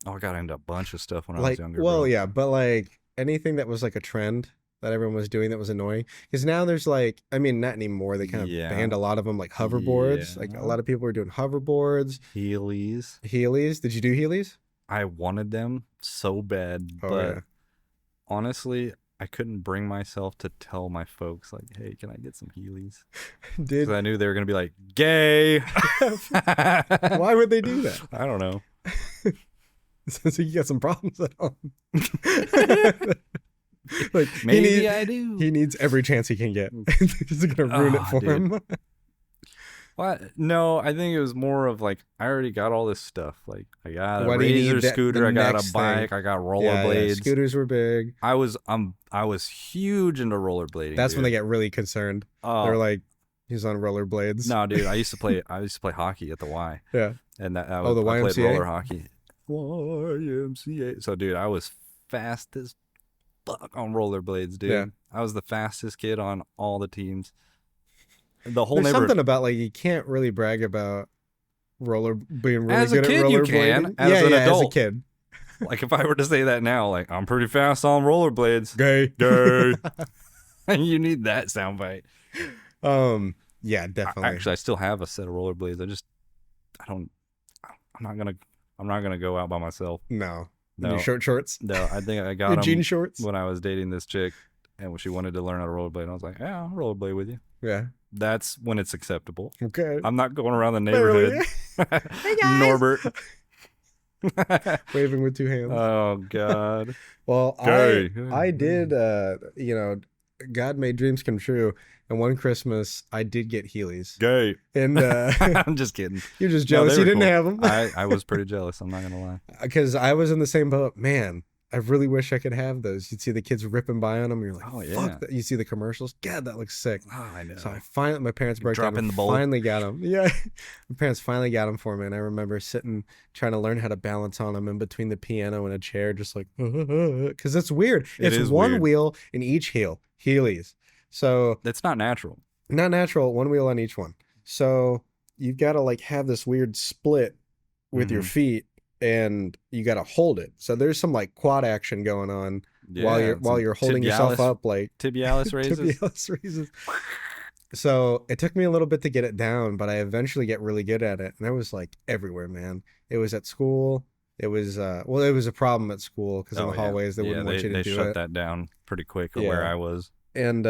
Oh, I got into a bunch of stuff when I Like, was younger. well, bro. yeah, but like anything that was like a trend that everyone was doing that was annoying. Because now there's like, I mean, not anymore. They kind of Yeah. banned a lot of them, like hoverboards. Like a Yeah. lot of people were doing hoverboards, Heelys. Heelys. Did you do Heelys? I wanted them so bad, Oh but yeah. honestly, I couldn't bring myself to tell my folks like, "Hey, can I get some Heelys?" Did Because I knew they were gonna be like, "Gay." why would they do that? I don't know. So you got some problems at home. Like Maybe I do. he needs every chance he can get. This is gonna ruin it Ah, for dude. him. What? No, I think it was more of like I already got all this stuff. Like I got a Why do you need razor that- scooter, the I got next a thing? bike, I got Yeah, rollerblades. scooters were big. I was huge into rollerblading. That's when they dude. get really concerned. Oh, They're like, he's on rollerblades. no, dude. I used to play hockey at the Y, Yeah. and that Oh, the I played YMCA? roller hockey. YMCA. So, dude, I was fast as fuck on rollerblades, dude. Yeah. I was the fastest kid on all the teams. The whole There's neighborhood. something about like you can't really brag about being really As a good kid, at you rollerblading. can. As an as a adult. kid. Like if I were to say that now, like I'm pretty fast on rollerblades. Gay. Gay. You need that soundbite. Yeah, definitely. Actually, I still have a set of rollerblades. I'm not gonna go out by myself. No. No. Your short shorts. No, I think I got Your them jean shorts. when I was dating this chick, and when she wanted to learn how to rollerblade, I was like, "Yeah, I'll rollerblade with you." Yeah. That's when it's acceptable. Okay. I'm not going around the Literally. neighborhood. Hey, guys. Norbert. Waving with two hands. Oh God. Well, Gay. I did God made dreams come true. And one Christmas I did get Heelys. Gay. And I'm just kidding. you're just No, jealous they you were didn't cool. have them. I was pretty jealous. I'm not gonna lie. Because I was in the same boat. Man, I really wish I could have those. You'd see the kids ripping by on them. You're like, Oh, yeah. fuck that. You see the commercials. God, that looks sick. Oh, I know. So I finally, my parents broke down Drop in and the bowl. finally got them. Yeah, my parents finally got them for me, and I remember sitting trying to learn how to balance on them in between the piano and a chair, just like because it's weird. It It's is one weird. wheel in each heel, Heelys. So That's not natural. not natural, one wheel on each one. So you've got to like have this weird split with your Mhm. feet, and you got to hold it. So there's some like quad action going on while Yeah, you're some holding yourself tibialis- up like Tibialis raises. tibialis raises. So it took me a little bit to get it down, but I eventually get really good at it. And I was like everywhere, man. It was at school. It was well, it was a problem at school because in Oh the yeah, hallways they yeah. wouldn't want you to They do shut it. that down pretty quick where Yeah. I was. And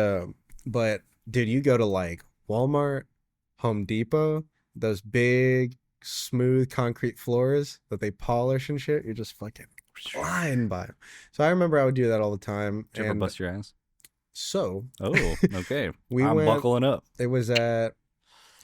but dude, you go to like Walmart, Home Depot, those big smooth concrete floors that they polish and shit, you're just fucking flying by 'em. So I remember I would do that all the time. Did you ever And bust your ass? so Oh, okay. we I'm went, buckling up. it was at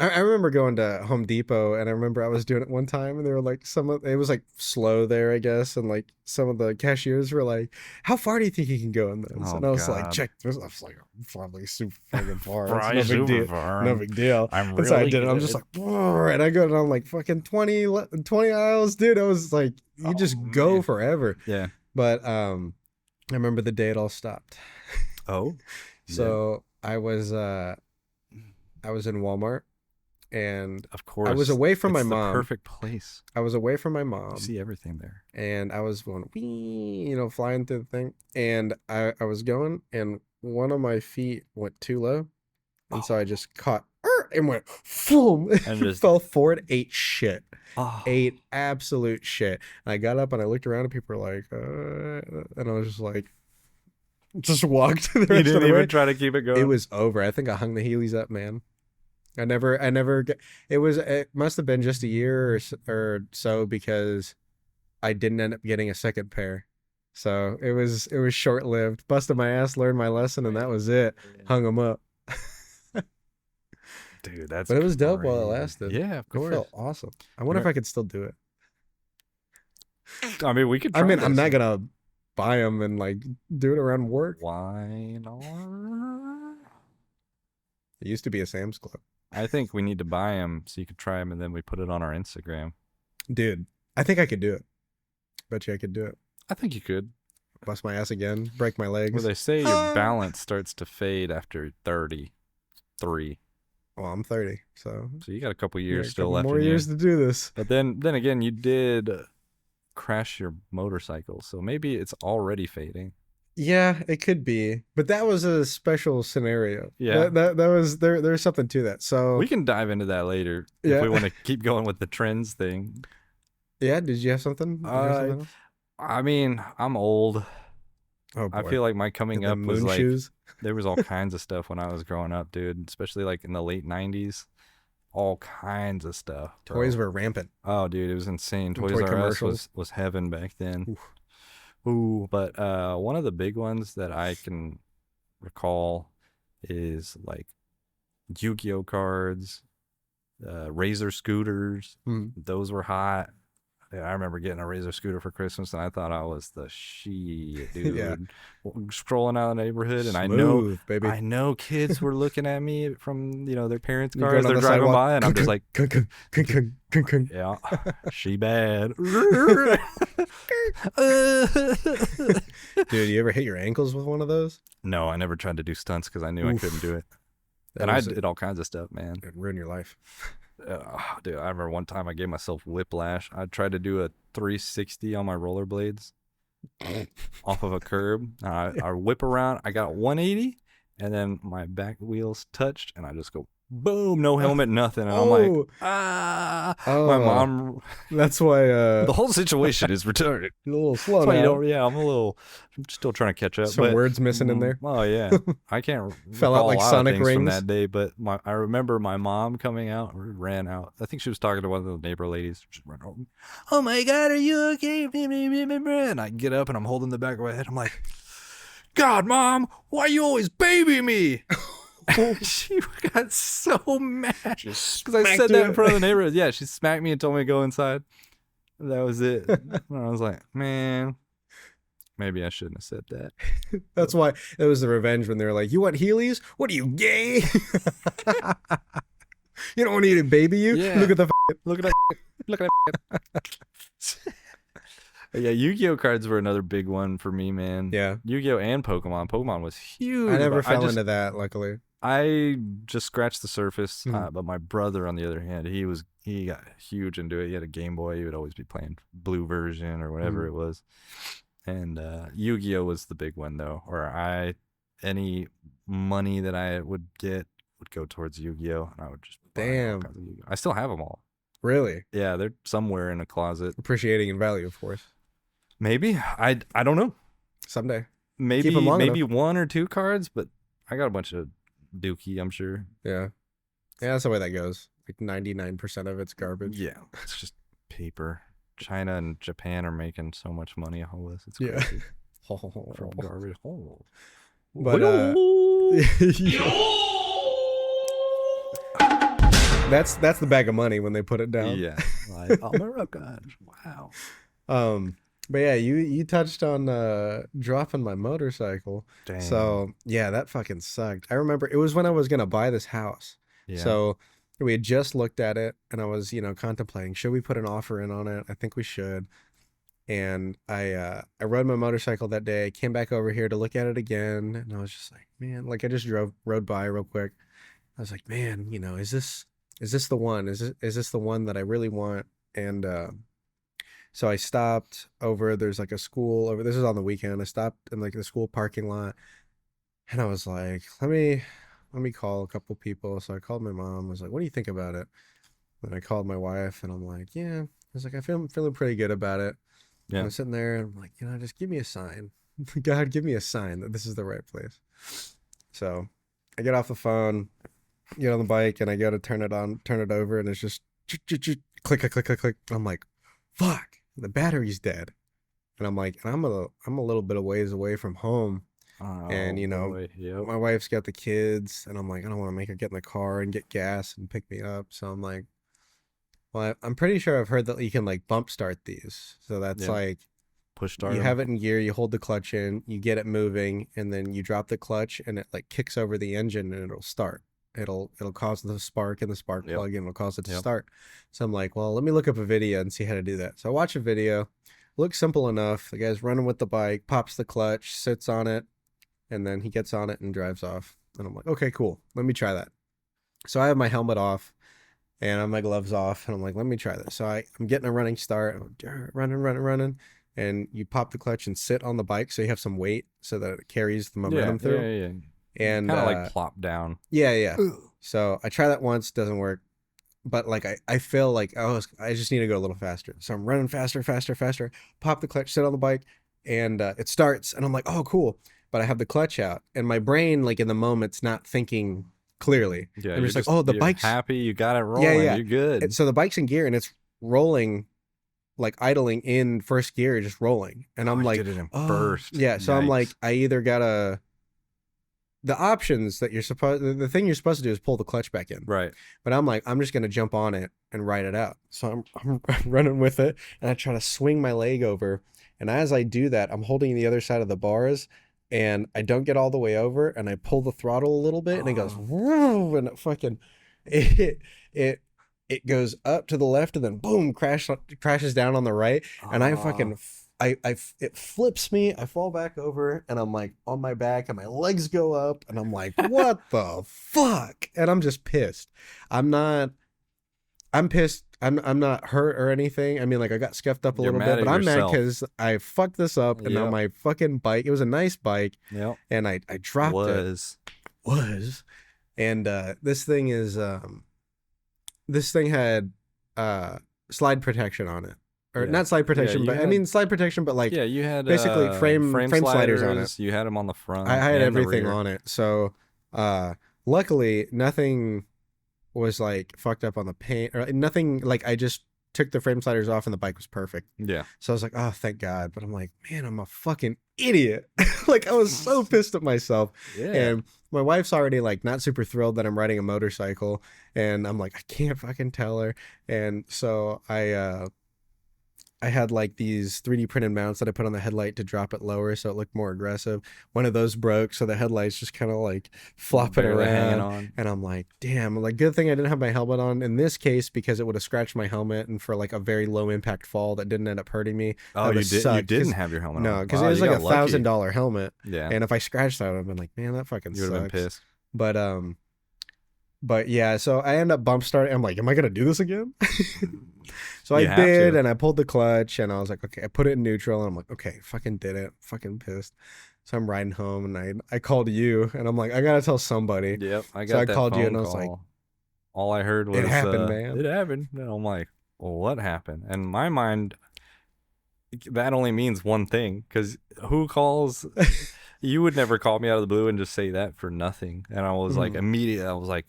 I remember going to Home Depot and I remember I was doing it one time and they were like it was like slow there, I guess, and like some of the cashiers were like, "How far do you think you can go in this?" Oh And I was like, God. "Check this." I was like, "I'm probably super fucking far. It's Fry no big super deal. far. No big deal." I'm And so I really did it. I'm just good. like, "Brrr," and I go down like fucking 20 aisles, dude. I was like, you just Oh, go man. forever. Yeah. But I remember the day it all stopped. Oh. So I was in Walmart and Of course. I was away from my It's the mom. perfect place. I was away from my You mom see everything there. and I was going, wee, flying through the thing. And I was going and one of my feet went too low. And so I just caught and went, boom, And and just- fell forward, ate shit. Oh. Ate absolute shit. And I got up and I looked around and people were like, and I was just like, just walked the You rest of didn't the way. even try to keep it going. It was over. I think I hung the Heelys up, man. I never it must have been just a year or so because I didn't end up getting a second pair. So it was short lived. Busted my ass, learned my lesson, and that was it. Hung them up. Dude, that's But it was dope while it crazy. lasted. Yeah, of It course. felt awesome. I wonder if I could still do it. I mean, we could try I mean, I'm this. not gonna buy them and like do it around work. Why not? It used to be a Sam's Club. I think we need to buy them so you could try them and then we put it on our Instagram. Dude, I think I could do it. Bet you I could do it. I think you could. Bust my ass again, break my legs. Well, they say your balance starts to fade after 33. Well, I'm 30, so So you got a couple yeah, years a still couple left more in years you. to do this. But then again, you did crash your motorcycle, so maybe it's already fading. Yeah, it could be, but that was a special scenario. Yeah. that was there's something to that. So We can dive into that later Yeah. if we want to keep going with the trends thing. yeah, did you have something? Did you have something else? I mean, I'm old. Oh boy, I feel like my coming the up was moon like shoes. there was all kinds of stuff when I was growing up, dude. Especially like in the late '90s, all kinds of stuff. bro. Toys were rampant. Oh, dude, it was insane. Toys toy R Us commercials. was heaven back then. Ooh, but one of the big ones that I can recall is like Yu-Gi-Oh cards, Razor scooters. Mhm. Those were hot. Yeah, I remember getting a Razor scooter for Christmas, and I thought I was the shit, dude. Yeah. Strolling out the neighborhood, and Smooth, baby. I know kids were looking at me from their parents' You cars. going on They're the driving sidewalk, by, and I'm just like, kunk, kunk, kunk, kunk, kunk, kunk. yeah, she bad. Dude, you ever hit your ankles with one of those? No, I never tried to do stunts because I knew I Oof. couldn't do it. That And I was- did all kinds of stuff, man. It'd ruin your life. Dude, I remember one time I gave myself whiplash. I tried to do a 360 on my rollerblades off of a curb. I whip around. I got 180, and then my back wheels touched, and I just go boom, no helmet, nothing. And I'm like, Oh. ah. Oh, My mom. That's why The whole situation is retarded. a little slow That's why you now. don't. Yeah, I'm still trying to catch up. Some but, words missing in there. Oh yeah, I can't Fell out recall like a lot of Sonic things from rings. that day. But I remember my mom coming out or ran out. I think she was talking to one of the neighbor ladies. She ran out, oh my God, are you okay? And I get up and I'm holding the back of my head. I'm like, God, Mom, why you always baby me? She got so mad because I said that in front of the neighborhood. Yeah, she smacked me and told me to go inside. That was it. And I was like, man, maybe I shouldn't have said that. That's why it was the revenge when they were like, "You want Heelys? What are you, gay? You don't want me to baby you? Yeah. Look at the Look at that. Look at that. Yeah, Yu-Gi-Oh cards were another big one for me, man. yeah." Yu-Gi-Oh and Pokemon. Pokemon was huge. I never but fell into that, luckily. I just scratched the surface, Mhm. but my brother, on the other hand, he got huge into it. He had a Game Boy. He would always be playing blue version or whatever it was. And Yu-Gi-Oh was the big one though. Or any money that I would get would go towards Yu-Gi-Oh, and I would just buy all Damn. kinds of Yu-Gi-Oh. I still have them all. Really? Yeah, they're somewhere in a closet. Appreciating in value, of course. Maybe I don't know. Someday. Maybe 'em long maybe 1 or 2 cards, but I got a bunch of Dookie, I'm sure. Yeah. Yeah, that's the way that goes. Like 99% of it's garbage. Yeah, it's just paper. China and Japan are making so much money off this. It's Yeah. crazy. From garbage. Oh. But that's the bag of money when they put it down. Yeah, like American. Wow. But yeah, you touched on dropping my motorcycle. Dang. So yeah, that fucking sucked. I remember it was when I was gonna buy this house. Yeah. So we had just looked at it, and I was, contemplating, should we put an offer in on it? I think we should. And I rode my motorcycle that day, came back over here to look at it again, and I was just like, man, like I just rode by real quick. I was like, man, is this the one? Is this the one that I really want? And so I stopped over. There's like a school over. This is on the weekend. I stopped in like the school parking lot, and I was like, let me call a couple people. So I called my mom. I was like, what do you think about it? Then I called my wife, and I'm like, yeah. I was like, I'm feeling pretty good about it. Yeah. I'm sitting there, and I'm like, just give me a sign. God, give me a sign that this is the right place. So I get off the phone, get on the bike, and I go to turn it over, and it's just click, click, click, click, click. I'm like, fuck, the battery's dead. And I'm like, I'm a little bit of ways away from home. And Yep. my wife's got the kids, and I'm like, I don't want to make her get in the car and get gas and pick me up. So I'm like, well, I'm pretty sure I've heard that you can like bump start these. So that's like push start. you have it in gear, you hold the clutch in, you get it moving, and then you drop the clutch, and it like kicks over the engine, and it'll start. It'll cause the spark in the spark plug, and it'll cause it to start. So I'm like, well, let me look up a video and see how to do that. So I watch a video. Looks simple enough. The guy's running with the bike, pops the clutch, sits on it, and then he gets on it and drives off. And I'm like, okay, cool. Let me try that. So I have my helmet off, and I have my gloves off, and I'm like, let me try this. So I'm getting a running start, running, and you pop the clutch and sit on the bike so you have some weight so that it carries the momentum through. Yeah. And kind of like plop down. Yeah. So I try that once, doesn't work. But like I feel like I just need to go a little faster. So I'm running faster, pop the clutch, sit on the bike, and it starts, and I'm like, oh, cool. But I have the clutch out, and my brain, like in the moment's not thinking clearly. Yeah, I'm just like, oh, the you're bike's happy, you got it rolling, Yeah. You're good. So the bike's in gear, and it's rolling, like idling in first gear, just rolling. And I'm like, did it in first. Yeah. So I'm Yikes. like, I either gotta, the options that the thing you're supposed to do is pull the clutch back in. Right. But I'm like, I'm just gonna jump on it and ride it out. So I'm running with it, and I try to swing my leg over. And as I do that, I'm holding the other side of the bars, and I don't get all the way over, and I pull the throttle a little bit, and it goes, woo, and it fucking, it goes up to the left, and then boom, crashes down on the right, and I fucking, it flips me, I fall back over, and I'm like on my back, and my legs go up, and I'm like, what the fuck? And I'm just pissed. I'm pissed. I'm not hurt or anything. I mean, like I got scuffed up a You're little mad bit, at but I'm mad yourself. because I fucked this up, and now Yep. my fucking bike. It was a nice bike, Yep. and I dropped it. And this thing had slide protection on it, or Yeah. not slide protection, you but I had- mean slide protection, but like Yeah, you had basically frame sliders on it. You had them on the front. I had and the everything rear. on it. So luckily nothing was like fucked up on the paint, or nothing. Like I just took the frame sliders off, and the bike was perfect. Yeah. So I was like, oh, thank God. But I'm like, man, I'm a fucking idiot. Like I was so pissed at myself. Yeah. And my wife's already like not super thrilled that I'm riding a motorcycle, and I'm like, I can't fucking tell her. And so I had like these 3D printed mounts that I put on the headlight to drop it lower so it looked more aggressive. One of those broke, so the headlight's just kind of like flopping Barely hanging around. on. And I'm like, damn, like good thing I didn't have my helmet on in this case, because it would have scratched my helmet, and for like a very low impact fall that didn't end up hurting me. Oh, that you would've did. You sucked, didn't 'cause- have your helmet No, on. because Wow, it was you like got lucky. $1,000 helmet. Yeah. And if I scratched that, I would have been like, man, that fucking You would have sucks. been pissed. But yeah, so I end up bump starting. I'm like, am I gonna do this again? So You I have did, to. and I pulled the clutch, and I was like, okay, I put it in neutral, and I'm like, okay, fucking did it, fucking pissed. So I'm riding home and I called you and I'm like, I gotta tell somebody. Yep, I So got I that called you phone and I was call. like, All I heard it was, happened, man. it happened. And I'm like, well, what happened? And in my mind, that only means one thing, because who calls? You would never call me out of the blue and just say that for nothing. And I was like, Mhm. immediately, I was like,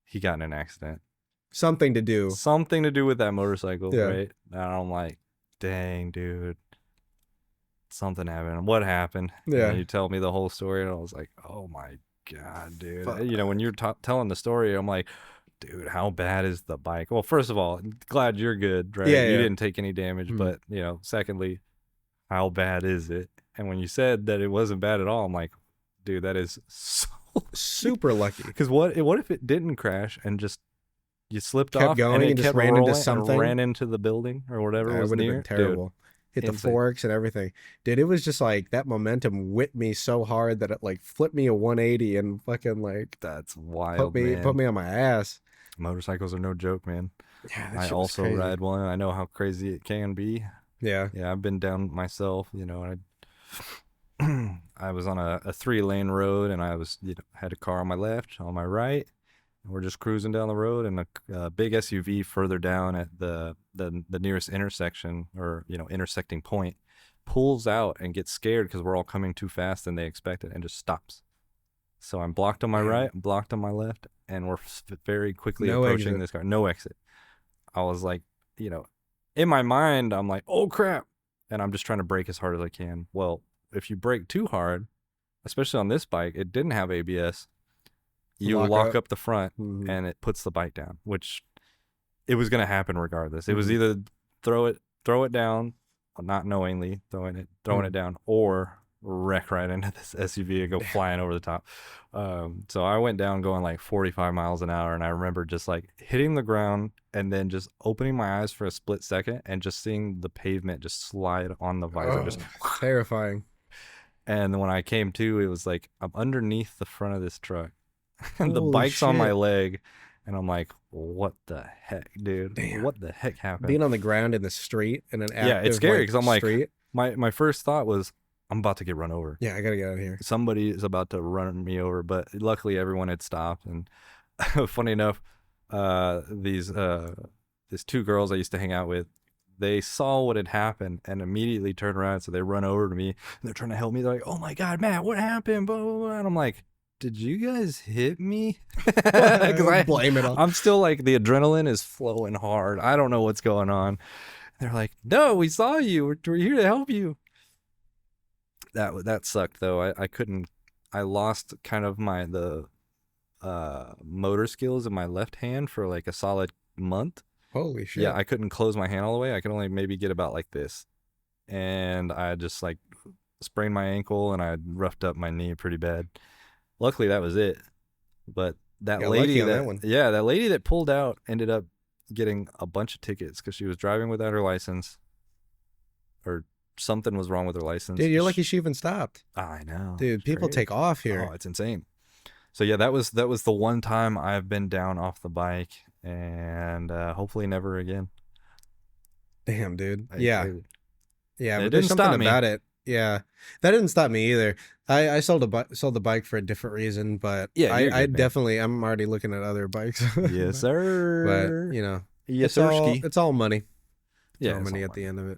he got in an accident. Something to do. Something to do with that motorcycle, Yeah. right? And I'm like, dang, dude, something happened. What happened? Yeah. And you tell me the whole story, and I was like, oh my God, dude. Fuck. You know, when you're telling the story, I'm like, dude, how bad is the bike? Well, first of all, glad you're good, right? Yeah, You yeah. didn't take any damage, Mhm. but, you know, secondly, how bad is it? And when you said that it wasn't bad at all, I'm like, dude, that is so Super lucky. Because what if it didn't crash and just you slipped Kept off and going it and just kept ran into rolling and something. ran into the building or whatever That was would have been near? Dude, terrible. Hit the insane. forks and everything. Dude, it was just like that momentum whipped me so hard that it like flipped me a 180 and fucking like That's wild, put man. me on my ass. Motorcycles are no joke, man. Yeah, that I shit was also crazy. ride one. I know how crazy it can be. Yeah. Yeah, I've been down myself, you know. I was on a 3-lane road, and I was, you know, had a car on my left, on my right, and we're just cruising down the road, and a big SUV further down at the nearest intersection, or, you know, intersecting point, pulls out and gets scared because we're all coming too fast than they expected, and just stops. So I'm blocked on my Damn. right, I'm blocked on my left, and we're very quickly No approaching exit. this car. No exit. I was like, you know, in my mind, I'm like, oh crap. And I'm just trying to brake as hard as I can. Well, if you brake too hard, especially on this bike, it didn't have ABS. You lock up the front Mhm. and it puts the bike down, which it was going to happen regardless. It was Mhm. either throw it down, not knowingly throwing it down, or wreck right into this SUV and go flying over the top. So I went down going like 45 miles an hour, and I remember just like hitting the ground and then just opening my eyes for a split second and just seeing the pavement just slide on the visor. Just Terrifying. And when I came to, it was like I'm underneath the front of this truck, and the Holy bike's on my shit. leg, and I'm like, what the heck, dude? Damn. What the heck happened? Being on the ground in the street in an active, Yeah, it's scary like, because I'm like, street. my first thought was, I'm about to get run over. Yeah, I gotta get out of here. Somebody is about to run me over, but luckily everyone had stopped. And funny enough, these 2 girls I used to hang out with, they saw what had happened and immediately turned around. So they run over to me and they're trying to help me. They're like, "Oh my God, Matt, what happened?" Blah, blah, blah. And I'm like, "Did you guys hit me?" Because Blame it on. I'm still like, the adrenaline is flowing hard. I don't know what's going on. They're like, "No, we saw you. We're here to help you." That sucked though. I couldn't. I lost kind of the motor skills in my left hand for like a solid month. Holy shit. Yeah, I couldn't close my hand all the way. I could only maybe get about like this, and I just like sprained my ankle and I roughed up my knee pretty bad. Luckily, that was it. But that Got lady lucky on that one. yeah, that lady that pulled out ended up getting a bunch of tickets because she was driving without her license, or something was wrong with her license. Dude, you're lucky she even stopped. I know. Dude, It's people crazy. take off Oh, here. it's insane. So yeah, that was the one time I've been down off the bike, and hopefully never again. Damn, dude. It's Yeah. crazy. Yeah, And it but there's didn't something stop me. about it. Yeah. That didn't stop me either. I sold the bike for a different reason, but Yeah, you're I good, man. definitely I'm already looking at other bikes. Yes, sir. But, you know, Yes, it's all money. Yeah, All it's money all at the end of it.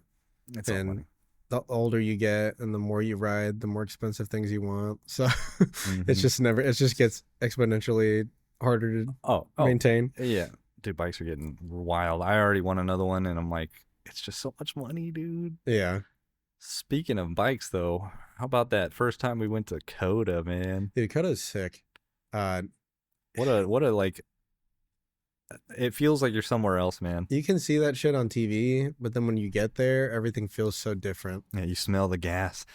It's all And money. the older you get and the more you ride, the more expensive things you want. So Mhm. it just gets exponentially harder to Oh, maintain. yeah. Dude, bikes are getting wild. I already won another one, and I'm like, it's just so much money, dude. Yeah. Speaking of bikes, though, how about that first time we went to Coda, man? Dude, Koda's sick. What a like. It feels like you're somewhere else, man. You can see that shit on TV, but then when you get there, everything feels so different. Yeah, you smell the gas.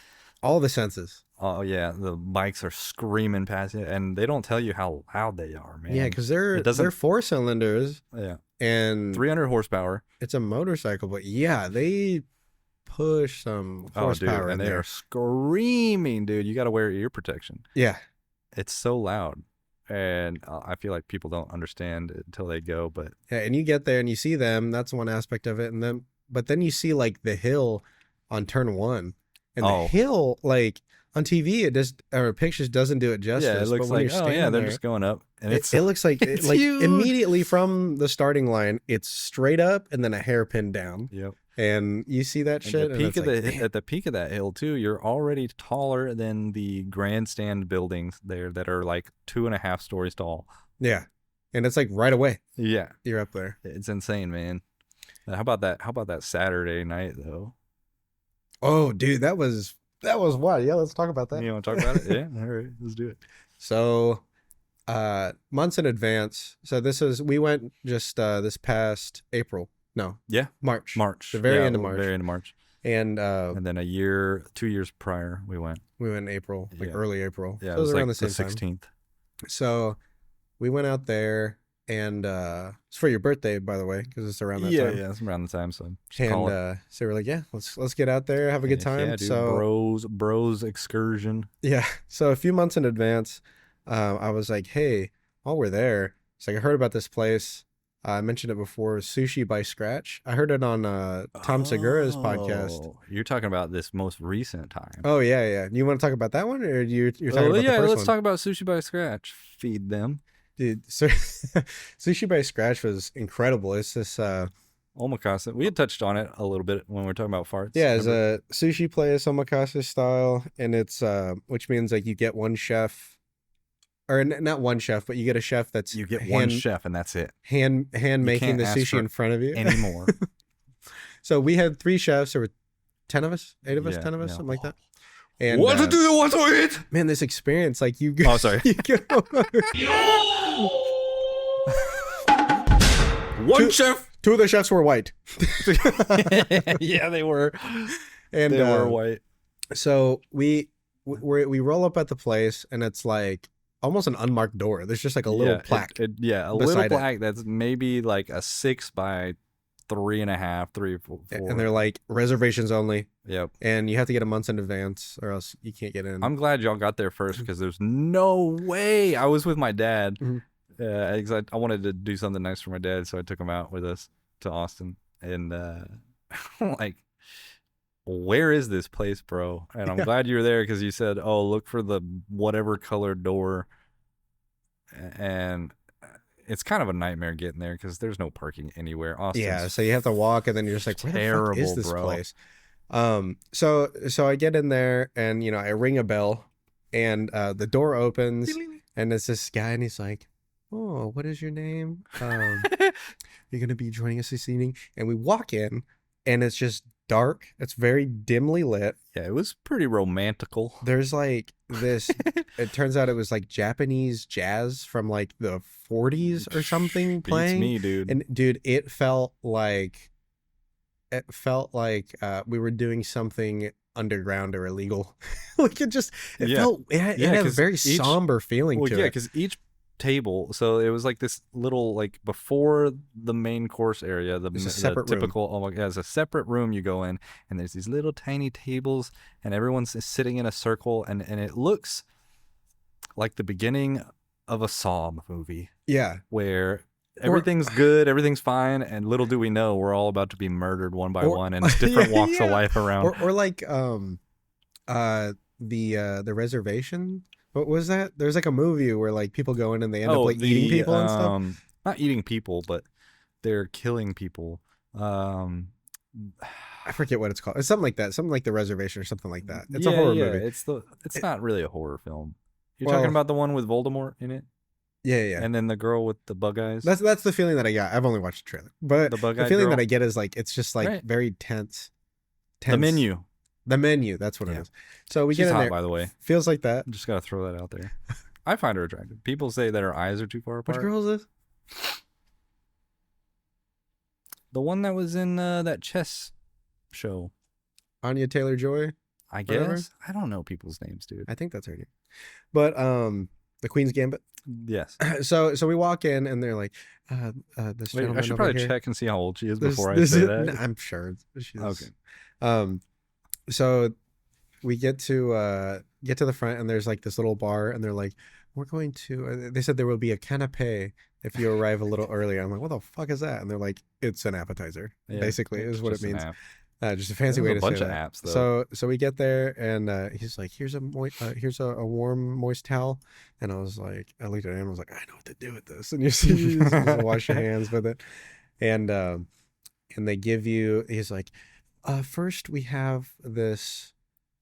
All the senses. Oh yeah, the bikes are screaming past you, and they don't tell you how loud they are, man. Yeah, because It doesn't- they're 4 cylinders Yeah, and 300 horsepower. it's a motorcycle, but yeah, they push some Oh, dude, horsepower in and they there. are screaming, dude. You got to wear ear protection. Yeah. It's so loud, and I feel like people don't understand it until they go. But Yeah, and you get there and you see them, that's one aspect of it, but then you see like the hill on turn 1. And Oh. the hill, like on TV, it just or pictures doesn't do it justice. Yeah, it looks but when like, you're oh yeah, standing they're there, just going up, and it looks like it's like huge. immediately from the starting line, it's straight up and then a hairpin down, Yep. and you see that And shit. the And peak it's of like, the man. at the peak of that hill too, you're already taller than the grandstand buildings there that are like 2.5 stories tall. Yeah, and it's like right away Yeah, you're up there. it's insane, man. How about that? How about that Saturday night though? Oh, dude, that was wild. Yeah, let's talk about that. You want to talk about it? Yeah, all right, let's do it. So, months in advance. So we went just this past April. No, Yeah, March. March, The very yeah, end of March. very end of March, And and then 2 years prior we went. we went in April, like Yeah. early April. Yeah, So it was around like the same time. 16th. So we went out there, and it's for your birthday, by the way, because it's around that Yeah, time. yeah, it's around the time. So just call it. And so we're like, yeah, let's get out there, have a good time. Yeah, dude, So bros excursion. yeah, so a few months in advance, I was like, hey, while we're there, it's like I heard about this place. I mentioned it before, Sushi by Scratch. I heard it on Tom Segura's podcast. Oh, you're talking about this most recent time. Oh yeah. You want to talk about that one, or you're talking about yeah, the first let's one? talk about Sushi by Scratch. Feed them. Dude, so Sushi by Scratch was incredible. It's this Omakase. We had touched on it a little bit when we were talking about farts. yeah, it's remember? a sushi place, omakase style, and it's which means like you get one chef, or not one chef, but you get a chef that's You get one chef and that's it. hand making can't the ask sushi for in front of you anymore. So we had 3 chefs. There were 10 of us, 8 of us, Yeah, 10 of us, yeah. something like that. And What do you want to eat? man, this experience, like you go, Oh, sorry. you get One chef. 2 of the chefs were white, Yeah, they were. and They were white. so we roll up at the place, and it's like almost an unmarked door. There's just like a little plaque. a little beside it. plaque that's maybe like a 6 by 3.5, 3, 4. And they're like reservations only, Yep. and you have to get a month in advance, or else you can't get in. I'm glad y'all got there first because there's no way. I was with my dad. Mhm. 'Cause I wanted to do something nice for my dad, so I took him out with us to Austin. And I'm like, where is this place, bro? And I'm Yeah. glad you were there because you said, oh, look for the whatever colored door. And it's kind of a nightmare getting there because there's no parking anywhere. Austin's Yeah, so you have to walk, and then you're just like, where the fuck is terrible, this bro. place? So I get in there, and I ring a bell, and the door opens, and it's this guy, and he's like, "Oh, what is your name? You're gonna be joining us this evening." And we walk in, and it's just dark. It's very dimly lit. Yeah, it was pretty romantical. There's like this. It turns out it was like Japanese jazz from like the 40s or something Beats playing. me, dude. And dude, it felt like we were doing something underground or illegal. Like it Yeah. felt it had a 'cause very somber feeling Well, to yeah, it. because each table, so it was like this little, like before the main course area, It's a the separate room. typical. Oh my god, it's a separate room you go in, and there's these little tiny tables, and everyone's sitting in a circle, and it looks like the beginning of a Saw movie Yeah. where everything's good, everything's fine, and little do we know we're all about to be murdered one by Or- one, and it's different Yeah, walks of yeah. life around. Or like the reservation. What was that? There's like a movie where like people go in and they end up like eating people and stuff. Not eating people, but they're killing people. I forget what it's called. It's something like that. Something like the reservation or something like that. It's a horror movie. It's not really a horror film. You're Well- talking about the one with Voldemort in it, Yeah. and then the girl with the bug eyes. That's the feeling that I got. I've only watched the trailer, but The the bug-eyed feeling girl? that I get is like it's just like Right. very tense. The menu. The menu. That's what it Yeah. is. So we She's get in hot, there. by the way. Feels like that. Just gotta throw that out there. I find her attractive. People say that her eyes are too far Which apart. girl is this? The one that was in that chess show. Anya Taylor-Joy. I Whatever. guess. I don't know people's names, dude. I think that's her name. But the Queen's Gambit. Yes. So we walk in and they're like, this Wait, gentleman I should over probably here. check and see how old she is This- before I this say is- that. I'm sure she's Okay. So we get to the front, and there's like this little bar, and they're like, we're going to they said there will be a canapé if you arrive a little earlier. I'm like, what the fuck is that? And they're like, it's an appetizer. Yeah, basically is what it just an means. app. Just a fancy There's way a to bunch say of that. apps though. So we get there, and he's like, here's a warm, moist towel. And I was like, I looked at him, I was like, I know what to do with this. And you see, you just wash your hands with it. And and they give you, he's like, first we have this,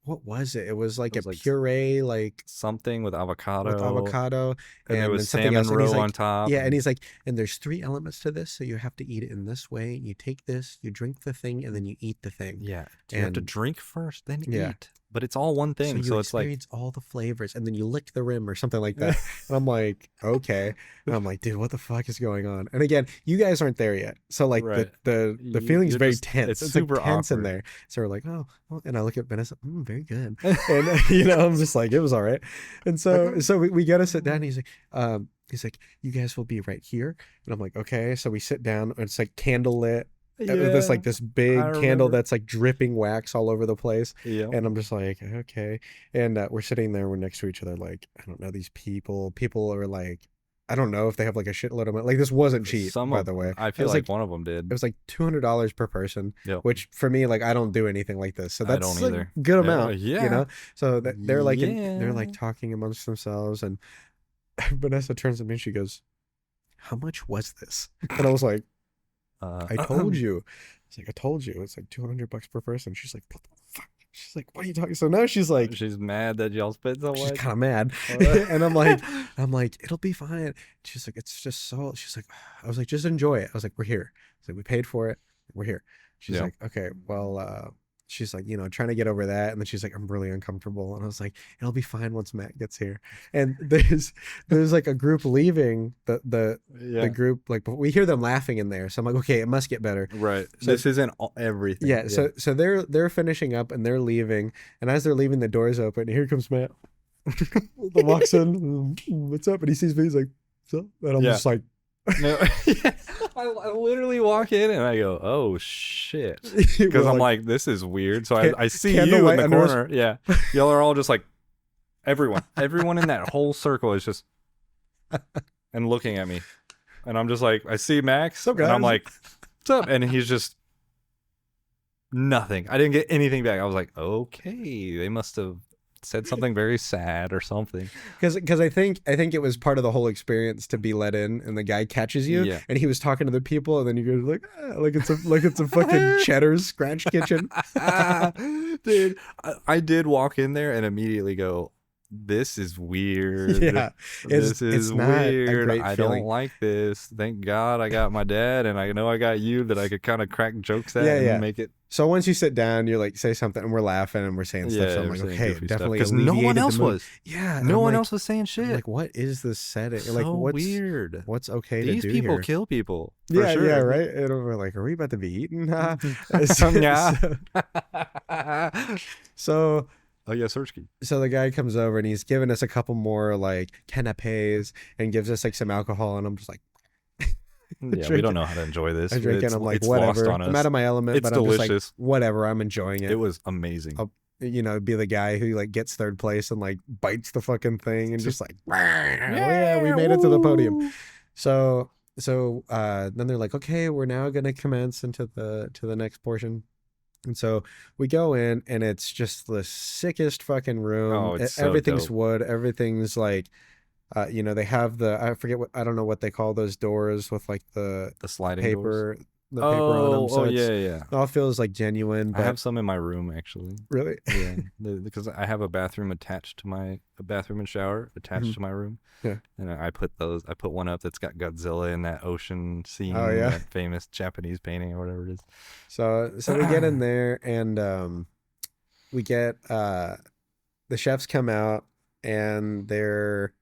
what was it? It was like It a was like puree, like something with with avocado, avocado, and there and was then something salmon else. And he's roe on like, top. yeah, and he's like, and there's three elements to this, so you have to eat it in this way. You take this, you drink the thing, and then you eat the thing. Yeah, you have to And drink first, then yeah, eat. But it's all one so thing, you so it's like experience all the flavors, and then you lick the rim or something like that. And I'm like, okay. And I'm like, dude, what the fuck is going on? And again, you guys aren't there yet, so like right. the feeling's You're very just, tense. it's It's super like tense in awkward. there. So we're like, oh, well, and I look at Vanessa, very good. And I'm just like, it was all right. And so we gotta sit down. He's like, you guys will be right here. And I'm like, okay. So we sit down, and it's like candle lit. This Yeah, like this I big candle remember. that's like dripping wax all over the place. Yeah. And I'm just like, okay. And we're sitting there, we're next to each other, like, I don't know, these people are like, I don't know if they have like a shitload of money. Like, this wasn't cheap, Some by of the way. I It feel was like like one of them it did. was like $200 per person, Yep. which for me, like, I don't do anything like this, so I that's don't like either. a good Yeah, amount, yeah. So that they're like they're Yeah. like talking amongst themselves, and Vanessa turns to me and she goes, "How much was this?" And I was like, "I told you." It's like, "I told you. It's like $200 per person." She's like, "What the fuck?" She's like, "What are you talking?" So now she's like, She's mad that y'all spent so she's much. kind of mad, Uh, and I'm like, it'll be fine. She's like, it's just so. She's like, I was like, just enjoy it. I was like, we're here. It's like, we paid for it. We're here. She's Yeah. like, okay, well, she's like, trying to get over that, and then she's like, I'm really uncomfortable, and I was like, it'll be fine once Matt gets here. And there's like a group leaving the yeah. group, like, but we hear them laughing in there, so I'm like, okay, it must get better. Right. So- This isn't everything. Yeah, so they're finishing up and they're leaving, and as they're leaving, the doors open, and here comes Matt. Walks in, what's up? And he sees me, he's like, what's up? And I'm Yeah. just like, No, I literally walk in and I go, oh shit, because We're I'm like, this is weird. So I see you candlelight in the under us. corner. Yeah, y'all are all just like, everyone in that whole circle is just and looking at me, and I'm just like, I see Max, What's up, and I'm guys? like, what's up? And he's just nothing. I didn't get anything back. I was like, okay, they must have said something very sad or something. because I think it was part of the whole experience to be let in, and the guy catches you, Yeah. and he was talking to the people, and then you go like, like it's a fucking Cheddar's scratch kitchen. Dude, I did walk in there and immediately go, this is weird. Yeah, This is not a weird. great I feeling. don't like this. Thank God I got my dad, and I know I got you that I could kind of crack jokes at Yeah, and yeah. make it. So once you sit down, you're like, say something, and we're laughing and we're saying stuff. So I'm like, okay, definitely because no one alleviated the else mood. was. Yeah, and No I'm one like, else was saying shit. I'm like, what is this setting? so Like, what's weird. what's okay These to do people here? kill people. For Yeah, sure. yeah, right. And we're like, are we about to be eaten? Yeah. So Oh yeah, search key. so the guy comes over and he's giving us a couple more like canapes and gives us like some alcohol, and I'm just like, Yeah, we Drinking. don't know how to enjoy this. I drink it. It's, I'm like, it's lost whatever. on us. I'm out of my element, It's but I'm just delicious. like, whatever. I'm enjoying it. It was amazing. I'll- be the guy who like gets third place and like bites the fucking thing and just like, yeah, we made it to the podium. So then they're like, okay, we're now gonna commence into the next portion. And so we go in, and it's just the sickest fucking room. Oh, it's so Everything's dope. wood. Everything's like, they have I don't know what they call those doors with like the The sliding doors. paper, the paper on them. So yeah, it's, yeah. it all feels like genuine. I But have some in my room actually. really, Yeah, because I have a bathroom attached to a bathroom and shower attached Mhm. to my room. Yeah. And I put one up that's got Godzilla in that ocean scene. Oh, yeah. That famous Japanese painting or whatever it is. so we get in there, and we get the chefs come out, and they're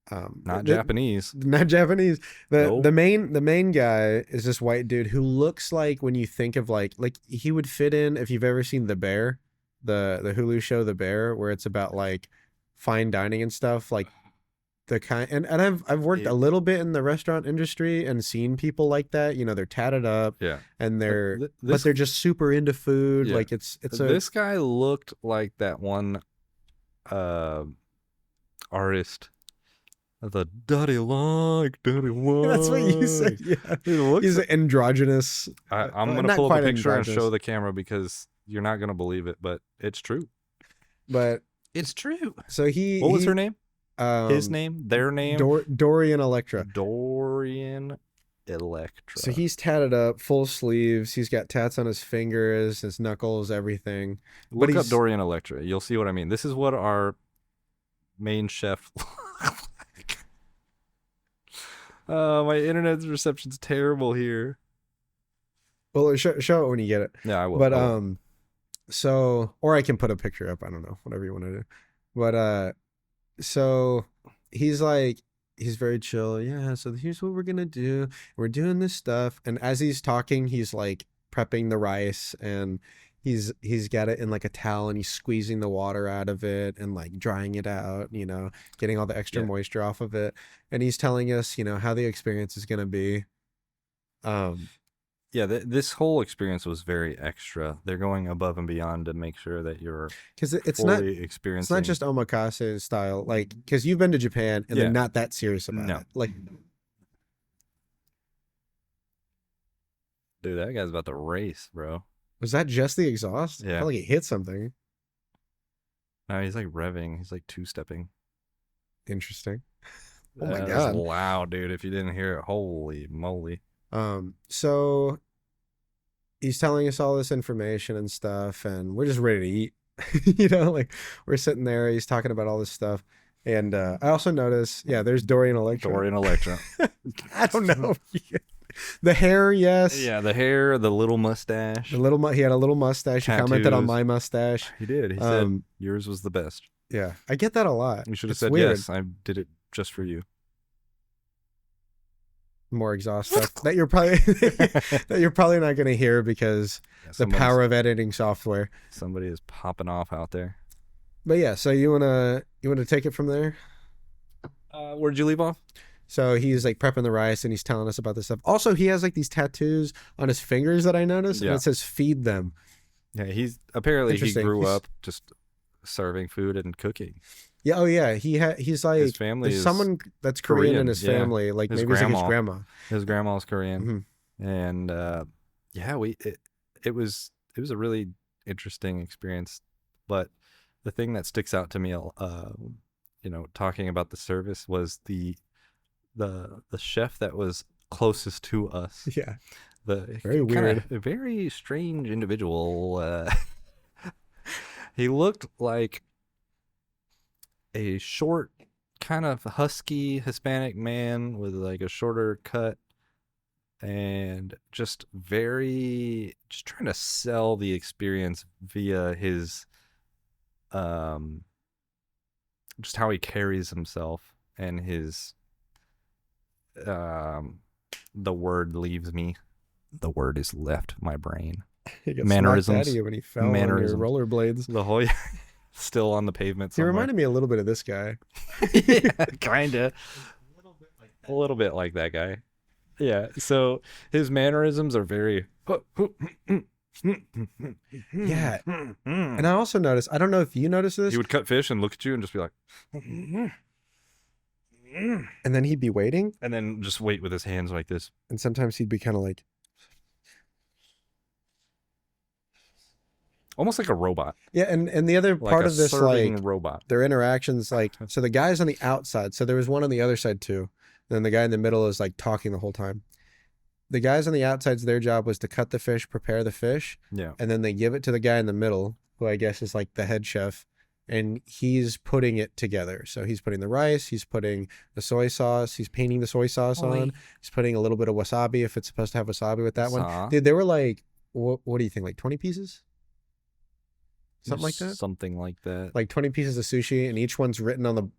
Not the- Japanese. not Japanese. Nope. The main guy is this white dude who looks like, when you think of like he would fit in, if you've ever seen The Bear, the Hulu show The Bear, where it's about like fine dining and stuff, like the kind, and I've worked Yeah. a little bit in the restaurant industry and seen people like that. They're tatted up Yeah. and they're Th- but this- they're just super into food. Yeah. Like it's a This guy looked like that one artist. The dirty like, dirty like. That's what you said. Yeah, It looks. he's an androgynous. I'm gonna not pull up a quite picture and show androgynous, the camera because you're not gonna believe it, but it's true. but It's true. so What was her name? His Um, name? Their name? Dorian Electra. Dorian Electra. So he's tatted up, full sleeves. He's got tats on his fingers, his knuckles, everything. Look up he's- Dorian Electra. You'll see what I mean. This is what our main chef. My internet reception's terrible here. Well, show it when you get it. Yeah, I will. But I will. so or I can put a picture up. I don't know, whatever you want to do. But so he's like he's very chill. Yeah, so here's what we're gonna do. We're doing this stuff, and as he's talking, he's like prepping the rice, and he's got it in like a towel, and he's squeezing the water out of it and like drying it out. Getting all the extra Yeah. moisture off of it, and he's telling us, how the experience is gonna be. Yeah, this whole experience was very extra. They're going above and beyond to make sure that you're Because it's fully not experiencing. just omakase style, like because you've been to Japan and Yeah. they're not that serious about No. it. Like, Dude, that guy's about to race, bro. was that just the exhaust? I Yeah. felt like it hit something. No, he's like revving. He's like two-stepping. Interesting. Oh my That's God. loud, dude. If you didn't hear it, holy moly. So he's telling us all this information and stuff, and we're just ready to eat. Like we're sitting there. He's talking about all this stuff, and I also notice, there's Dorian Electra. Dorian Electra. I don't know. The hair, yes. Yeah, the hair, the little mustache. He had a little mustache. He commented on Tattoos. my mustache. He did. He said Um, yours was the best. Yeah, I get that a lot. You should have It's said weird. yes. I did it just for you. More exhaust stuff that you're probably not going to hear because Yeah, the power of editing software. Somebody is popping off out there. But yeah, so you wanna take it from there? Where'd you leave off? So he's like prepping the rice and he's telling us about this stuff. Also, he has like these tattoos on his fingers that I noticed, and Yeah. it says "feed them." Yeah, he's apparently he Interesting. grew He's- up just serving food and cooking. Yeah. Oh yeah. He's like His family there's is someone that's Korean in Korean, his yeah. family. Like His maybe it's like his grandma. grandma. His grandma's Korean, Mhm. and yeah, it was a really interesting experience. But the thing that sticks out to me, talking about the service was the chef that was closest to us. Yeah. The Very kinda weird. a very strange individual. He looked like a short, kind of husky Hispanic man with like a shorter cut, and just trying to sell the experience via his just how he carries himself and his the word leaves me. The word is left my brain. He got smacked Mannerisms. out of you when he fell on your Mannerisms. rollerblades. The whole still on the pavement He somewhere. reminded me a little bit of this guy. Yeah, kinda. A little bit like that guy. Yeah. So his mannerisms are very. Yeah. And I also noticed, I don't know if you noticed this, He would cut fish and look at you and just be like, and then he'd be waiting, and then just wait with his hands like this. and sometimes he'd be kind of like, Almost like a robot. yeah. And the other Like part a of this, serving like robot. their interactions, like, so the guy's on the outside. So there was one on the other side too. Then the guy in the middle is like talking the whole time. The guys on the outsides, their job was to cut the fish, prepare the fish, Yeah. and then they give it to the guy in the middle, who I guess is like the head chef, and he's putting it together. So he's putting the rice, he's putting the soy sauce, he's painting the soy sauce on, he's putting a little bit of wasabi if it's supposed to have wasabi with that one. Saw. Dude, they were like, what do you think, like 20 pieces? Something like that? Something like that. Like 20 pieces of sushi, and each one's written on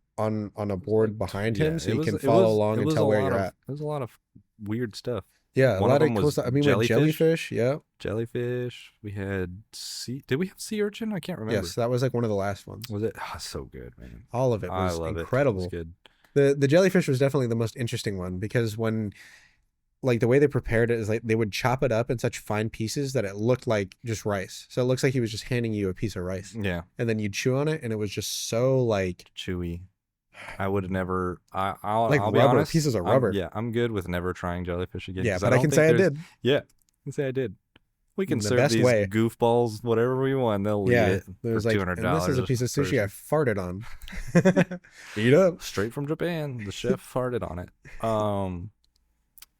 a board behind him, so it you was- can it follow was- along it and was tell a where lot you're of- at. There's a lot of weird stuff. Yeah, One a of lot of them cool was stuff. I mean, we had jellyfish, yeah. Jellyfish. We had did we have sea urchin? I can't remember. Yes, that was like one of the last ones. Was it? Oh, so good, man. All of it I was love incredible. it. It was good. The jellyfish was definitely the most interesting one because when, like, the way they prepared it is like they would chop it up in such fine pieces that it looked like just rice. So it looks like he was just handing you a piece of rice, Yeah. and then you chew on it, and it was just so like Chewy. I would have never. Like I'll be rubber, honest. pieces of rubber. I'm good with never trying jellyfish again. Yeah, 'Cause but I don't can think say I there's- did Yeah, I can say I did. We can in the serve best these way. goofballs whatever we want. They'll eat Yeah, it it for was like, and this is $200 a piece of sushi I person. farted on. Eat up. Straight from Japan. The chef farted on it.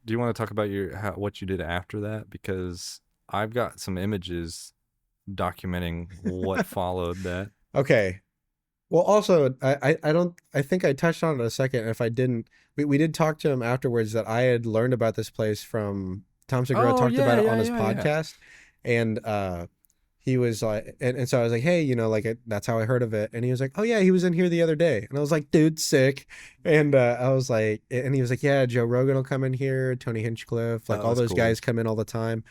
Do you want to talk about what you did after that? Because I've got some images documenting what followed that. Okay. Well, also, I don't, I think I touched on it a second. If I didn't, we did talk to him afterwards that I had learned about this place from Tom Segura Oh talked yeah, about it yeah, on his yeah, yeah. podcast. And, he was like, and so I was like, hey, like, that's how I heard of it. And he was like, oh yeah, he was in here the other day. And I was like, dude, sick. And, I was like, and he was like, yeah, Joe Rogan will come in here, Tony Hinchcliffe, like Oh, all that's those cool. guys come in all the time.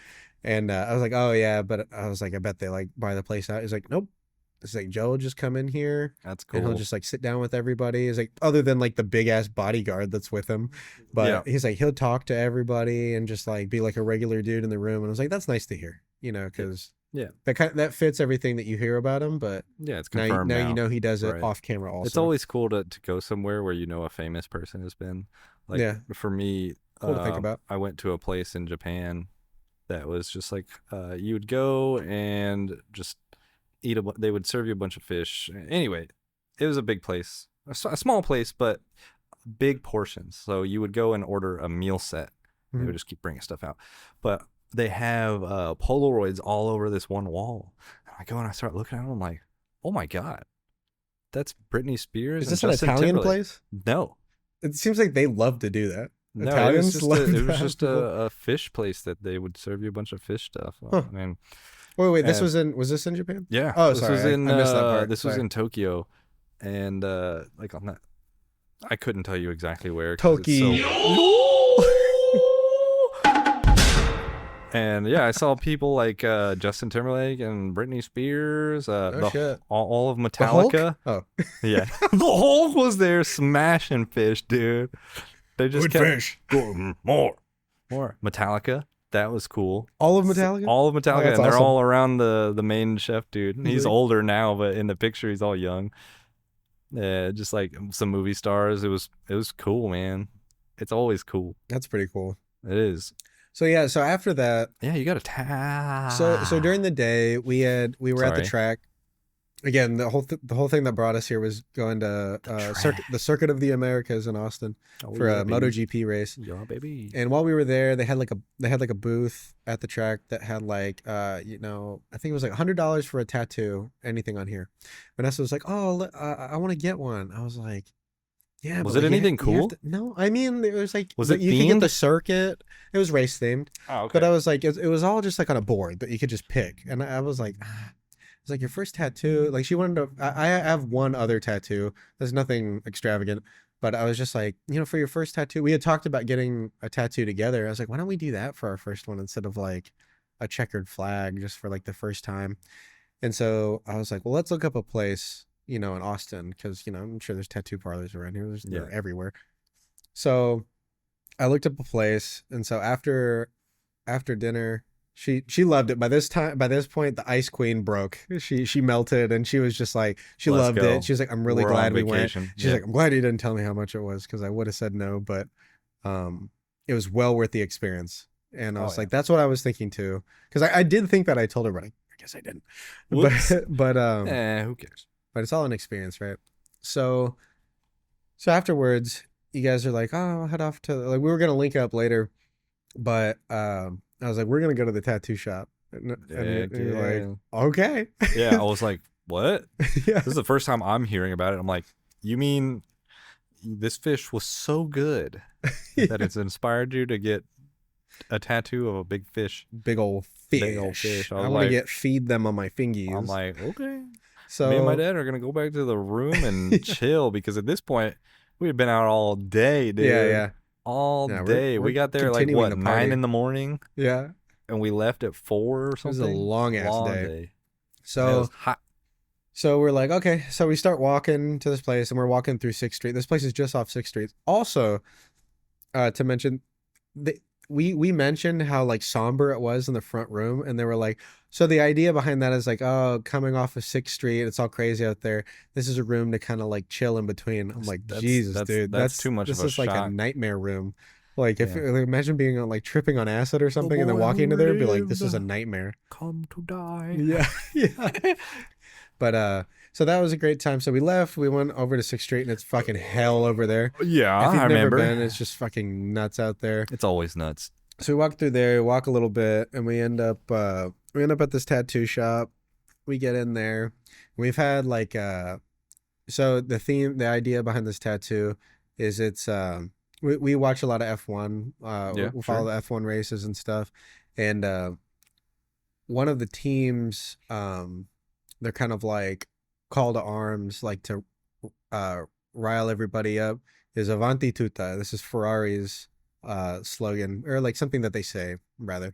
And, I was like, oh yeah, but I was like, I bet they like buy the place out. He's like, nope. It's like Joe will just come in here That's and he'll cool. just like sit down with everybody. It's like other than like the big ass bodyguard that's with him, but Yeah. he's like he'll talk to everybody and just like be like a regular dude in the room. And I was like, that's nice to hear, because Yeah. that fits everything that you hear about him. But Yeah, it's now confirmed now you know he does it Right. off camera also. It's always cool to go somewhere where you know a famous person has been. Like Yeah. for me, Cool to think about. I went to a place in Japan that was just like you would go and just eat they would serve you a bunch of fish. Anyway, it was a big place, a small place, but big portions. So you would go and order a meal set. They Mhm. would just keep bringing stuff out, but they have Polaroids all over this one wall. And I go and I start looking at them. I'm like, oh my god, that's Britney Spears. Is and this an Justin Italian Timberlake. place? No, It seems like they love to do that. no, Italians love it to was have just people- a fish place that they would serve you a bunch of fish stuff. Huh. I mean, Wait, this and- was this in Japan? yeah. Oh, this sorry, was I in missed that part. this was Sorry. in Tokyo, and like on that, I couldn't tell you exactly where. 'Cause it's And yeah, I saw people like Justin Timberlake and Britney Spears. Shit. All of The Hulk? Metallica. Oh, Yeah, the Hulk was there smashing fish, dude. They just kept fish. going more. Metallica. That was cool. All of Metallica. All of Metallica, that's and they're awesome. all around the main chef dude. He's Really? older now, but in the picture he's all young. Yeah, just like some movie stars. It was cool, man. It's always cool. That's pretty cool. It is. So yeah, so after that, Yeah, you got to tap. so during the day we were at the Sorry. track. Again, the whole thing that brought us here was going to the Circuit of the Americas in Austin for a MotoGP race. Yeah, baby. And while we were there, they had like a booth at the track that had like I think it was like $100 for a tattoo, anything on here. Vanessa was like, "Oh, I want to get one." I was like, "Yeah." Was but, it like, anything you have cool? no, I mean it was like Was it you could get the themed? circuit. It was race themed. Oh, okay. But I was like, it was all just like on a board that you could just pick. And I was like, it's like your first tattoo. Like she wanted to, I have one other tattoo. There's nothing extravagant. But I was just like, for your first tattoo, we had talked about getting a tattoo together. I was like, why don't we do that for our first one instead of like a checkered flag just for like the first time? And so I was like, well, let's look up a place, in Austin. Cause I'm sure there's tattoo parlors around here. They're everywhere. So I looked up a place. And so after dinner, she loved it. By this point, the Ice Queen broke. She melted, and she was just like, she Let's loved go. it. She was like, I'm really We're on glad we went. vacation. She's Yeah. like, I'm glad you didn't tell me how much it was because I would have said no, but it was well worth the experience. And I was like, that's what I was thinking too, because I did think that I told her, but I guess I didn't. Whoops. But Who cares? but it's all an experience, right? So afterwards, you guys are like, oh, I'll head off to, like, we were gonna link up later, but I was like, we're gonna go to the tattoo shop, and you're like, okay, Yeah, I was like, what? yeah, This is the first time I'm hearing about it. I'm like, you mean this fish was so good that it's inspired you to get a tattoo of a big fish? big old fish. Big old fish. I I was want to like- feed them on my fingies. I'm like, okay. so Me and my dad are gonna go back to the room and chill because at this point we had been out all day, dude. yeah, All Yeah, day. we're we got there like continuing what, the party. 9 in the morning, yeah. and we left at 4 or It was something. a long ass day. And it So was hot. So we're like, okay. So we start walking to this place, and we're walking through 6th Street. This place is just off 6th Street. Also, to mention, we mentioned how like somber it was in the front room, and they were like, so the idea behind that is like, oh, coming off of Sixth Street, it's all crazy out there. This is a room to kind of like chill in between. I'm like, Jesus, dude, That's too much of this a is like a shock. nightmare room. Like if Yeah. like, imagine being on like tripping on acid or something, and then boy walking who into there and be like, this is a lived nightmare. Come to die. Yeah, yeah. But so that was a great time. So we left. We went over to Sixth Street, and it's fucking hell over there. Yeah, If you've I never remember. been, it's just fucking nuts out there. It's always nuts. So we walk through there, walk a little bit, and we end up at this tattoo shop. We get in there. We've had like so the idea behind this tattoo is it's we watch a lot of F1. Yeah, We follow sure. the F1 races and stuff. And one of the teams, they're kind of like call to arms, like to uh rile everybody up, is Avanti Tutta. This is Ferrari's slogan, or like something that they say rather.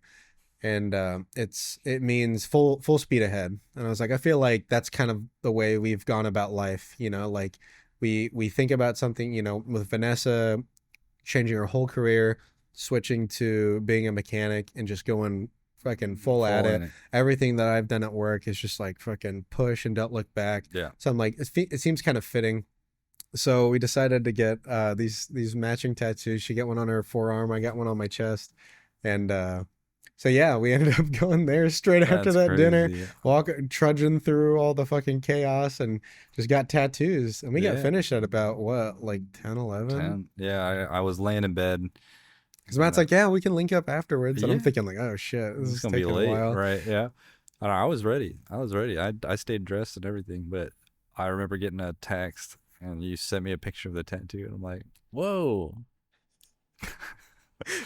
And it means full speed ahead. And I was like, I feel like that's kind of the way we've gone about life, like we think about something, with Vanessa changing her whole career, switching to being a mechanic and just going fucking full at Full it. in it. Everything that I've done at work is just like fucking push and don't look back. Yeah. So I'm like, it seems kind of fitting. So we decided to get these matching tattoos. She got one on her forearm, I got one on my chest. And so yeah, we ended up going there straight after That's that dinner, crazy. trudging through all the fucking chaos, and just got tattoos. And we got Yeah. finished at about what, like 10, 11? 10. Yeah, I was laying in bed. Because Matt's like, yeah, we can link up afterwards. And I'm Yeah. thinking like, oh shit, this It's is gonna be taking a late, while. right? Yeah. I was ready. I stayed dressed and everything, but I remember getting a text and you sent me a picture of the tattoo, and I'm like, whoa.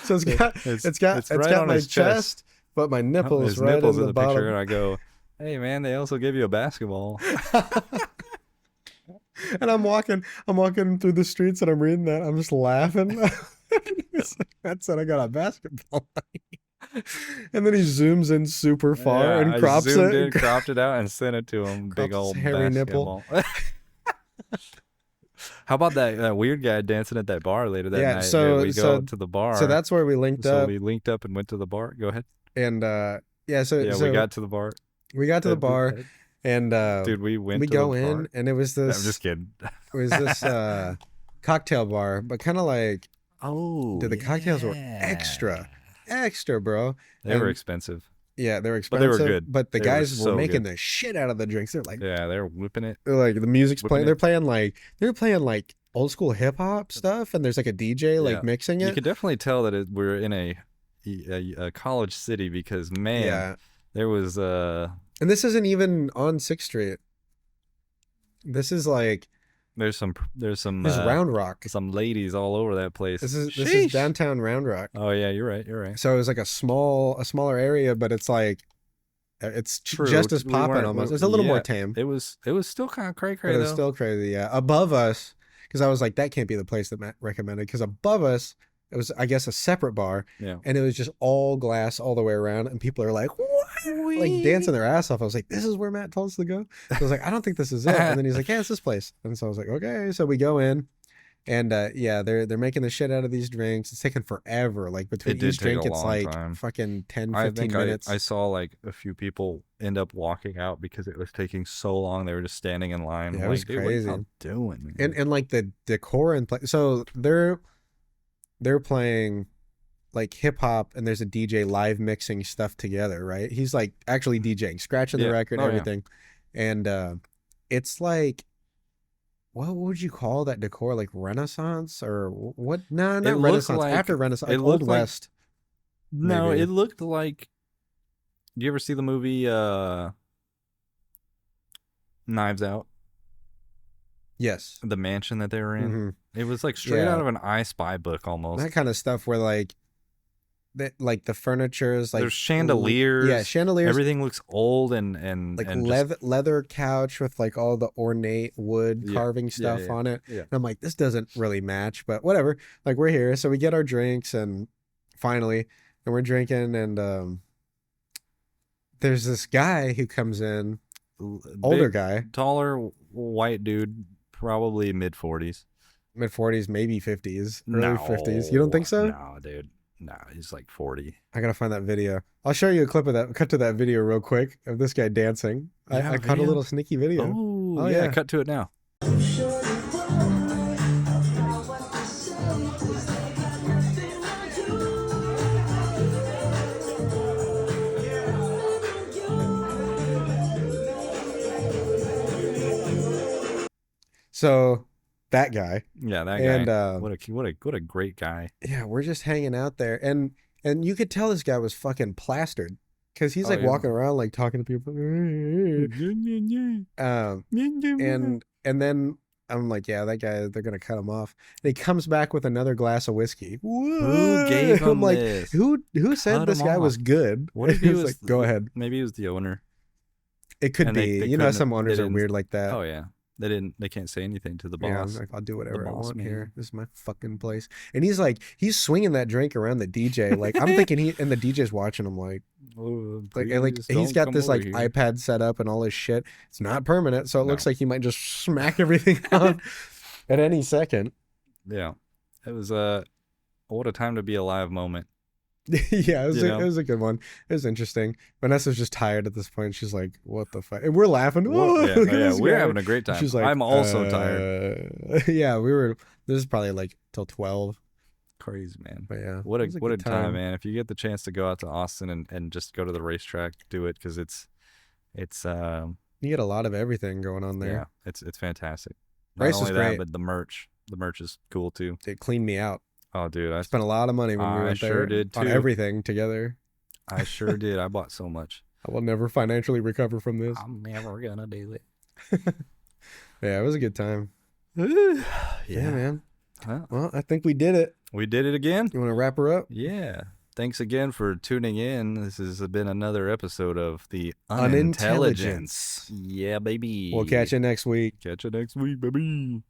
So it's got right on my his chest, but my nipples His right nipples in in the, the picture, and bottom. I go, hey man, they also give you a basketball. And I'm walking through the streets, and I'm reading that. I'm just laughing. It's like, that said I got a basketball. And then he zooms in super far Yeah, and I crops zoomed it. in, cropped it out, and sent it to him. Crops Big his old hairy nipple. basketball. How about that weird guy dancing at that bar later that Yeah, night? so- We so- go to the bar. So that's where we linked So up. we linked up and went to the bar. Go ahead. And yeah, so Yeah, we got to the bar. we got to the bar, and Dude, we went we to go the in, bar. and it was I'm this just kidding. cocktail bar, but kind of like, Oh, dude, the cocktails were extra bro. They were And expensive. yeah, they were But they expensive, were good. but the They were guys were so making good. the shit out of the drinks. Yeah, they were whipping it. They're like the music's Whipping playing. it. They're playing like old school hip hop stuff, and there's like a DJ like Yeah. mixing You it. could definitely tell that we're in a college city, because man, Yeah, there was and this isn't even on Sixth Street. This is like there's some this is Round Rock. some ladies all over that place. This is Sheesh. downtown Round Rock. Oh yeah, you're right. So it was like a smaller area, but it's like it's True. just as We poppin' weren't- almost. It's a little more yeah, tame, It was still kind of cray but it was though. still crazy. Yeah, above us, because I was like, that can't be the place that Matt recommended. Because above us, it was, I guess, a separate bar, Yeah. and it was just all glass all the way around, and people are like, what? Like dancing their ass off. I was like, this is where Matt told us to go. So I was like, I don't think this is it. And then he's like, yeah, it's this place. And so I was like, okay. So we go in, and yeah, they're making the shit out of these drinks. It's taking forever. Like between It did each take drink, a it's long like time. fucking 10, I 15 think minutes. I saw like a few people end up walking out because it was taking so long. They were just standing in line. Yeah, I'm it was like, dude, crazy. what are you doing, man? And like the decor and play. So they're playing like hip hop, and there's a DJ live mixing stuff together, right? He's like actually DJing, scratching the Yeah. record, Oh, yeah. everything. And it's like, what would you call that decor? Like Renaissance or what? No, It not looked Renaissance. like- After Renaissance, it like looked Old like- West. No, Maybe. it looked like. Do you ever see the movie Knives Out? Yes. The mansion that they were in. Mhm. It was like straight Yeah. out of an I Spy book almost. That kind of stuff where like the furniture is like There's chandeliers. Yeah, chandeliers. Everything looks old and Like and just- leather couch with like all the ornate wood Yeah, carving yeah, stuff yeah, on it. yeah. And I'm like, this doesn't really match, but whatever. Like we're here, so we get our drinks, and finally, and we're drinking, and there's this guy who comes in, older big, guy, taller white dude, probably mid 40s. mid 40s, maybe 50s, early 50s. You don't think so? No, dude. Nah, he's like 40. I gotta find that video. I'll show you a clip of that. Cut to that video real quick of this guy dancing. You have I a caught a video? little sneaky video. Oh, yeah. cut to it now. So that guy. Yeah, that And guy. What a great guy. yeah, we're just hanging out there, and you could tell this guy was fucking plastered because he's Oh, like yeah. walking around like talking to people. And then I'm like, yeah, that guy, they're gonna cut him off. And he comes back with another glass of whiskey. Who gave him I'm like, this? who said Cut this him guy was off. good? What if He he was was like, go ahead. Maybe he was the owner. It could And be. they You know, couldn't- some they owners are didn't- weird like that. Oh yeah, they can't say anything to the Yeah, boss. I'm like, I'll do whatever I boss want man. here. This is my fucking place. And he's swinging that drink around the DJ. Like I'm thinking and the DJ's watching him like and he's got this like iPad set up and all his shit. It's not permanent, so it looks like he might just smack everything on at any second. Yeah, it was what a time to be alive moment. Yeah, it You know? was a good one. It was interesting. Vanessa's just tired at this point. She's like, "What the fuck?" And we're laughing. Yeah, Look at this we're guy. having a great time. She's like, I'm also tired. Yeah, we were. This is probably like till 12. Crazy, man. But yeah, What a it was what a good time, man. If you get the chance to go out to Austin and just go to the racetrack, do it because it's You get a lot of everything going on there. yeah, it's fantastic. Not Race was only that, great. but the merch is cool too. It cleaned me out. Oh, dude, I spent a lot of money when we I went there. sure did, On too. everything together. I sure did. I bought so much. I will never financially recover from this. I'm never gonna do it. Yeah, it was a good time. Yeah, Yeah, man. Well, Well, I think we did it. we did it again. You want to wrap her up? Yeah. Thanks again for tuning in. This has been another episode of the Unintelligence. Unintelligence. Yeah, baby. We'll catch you next week. Catch you next week, baby.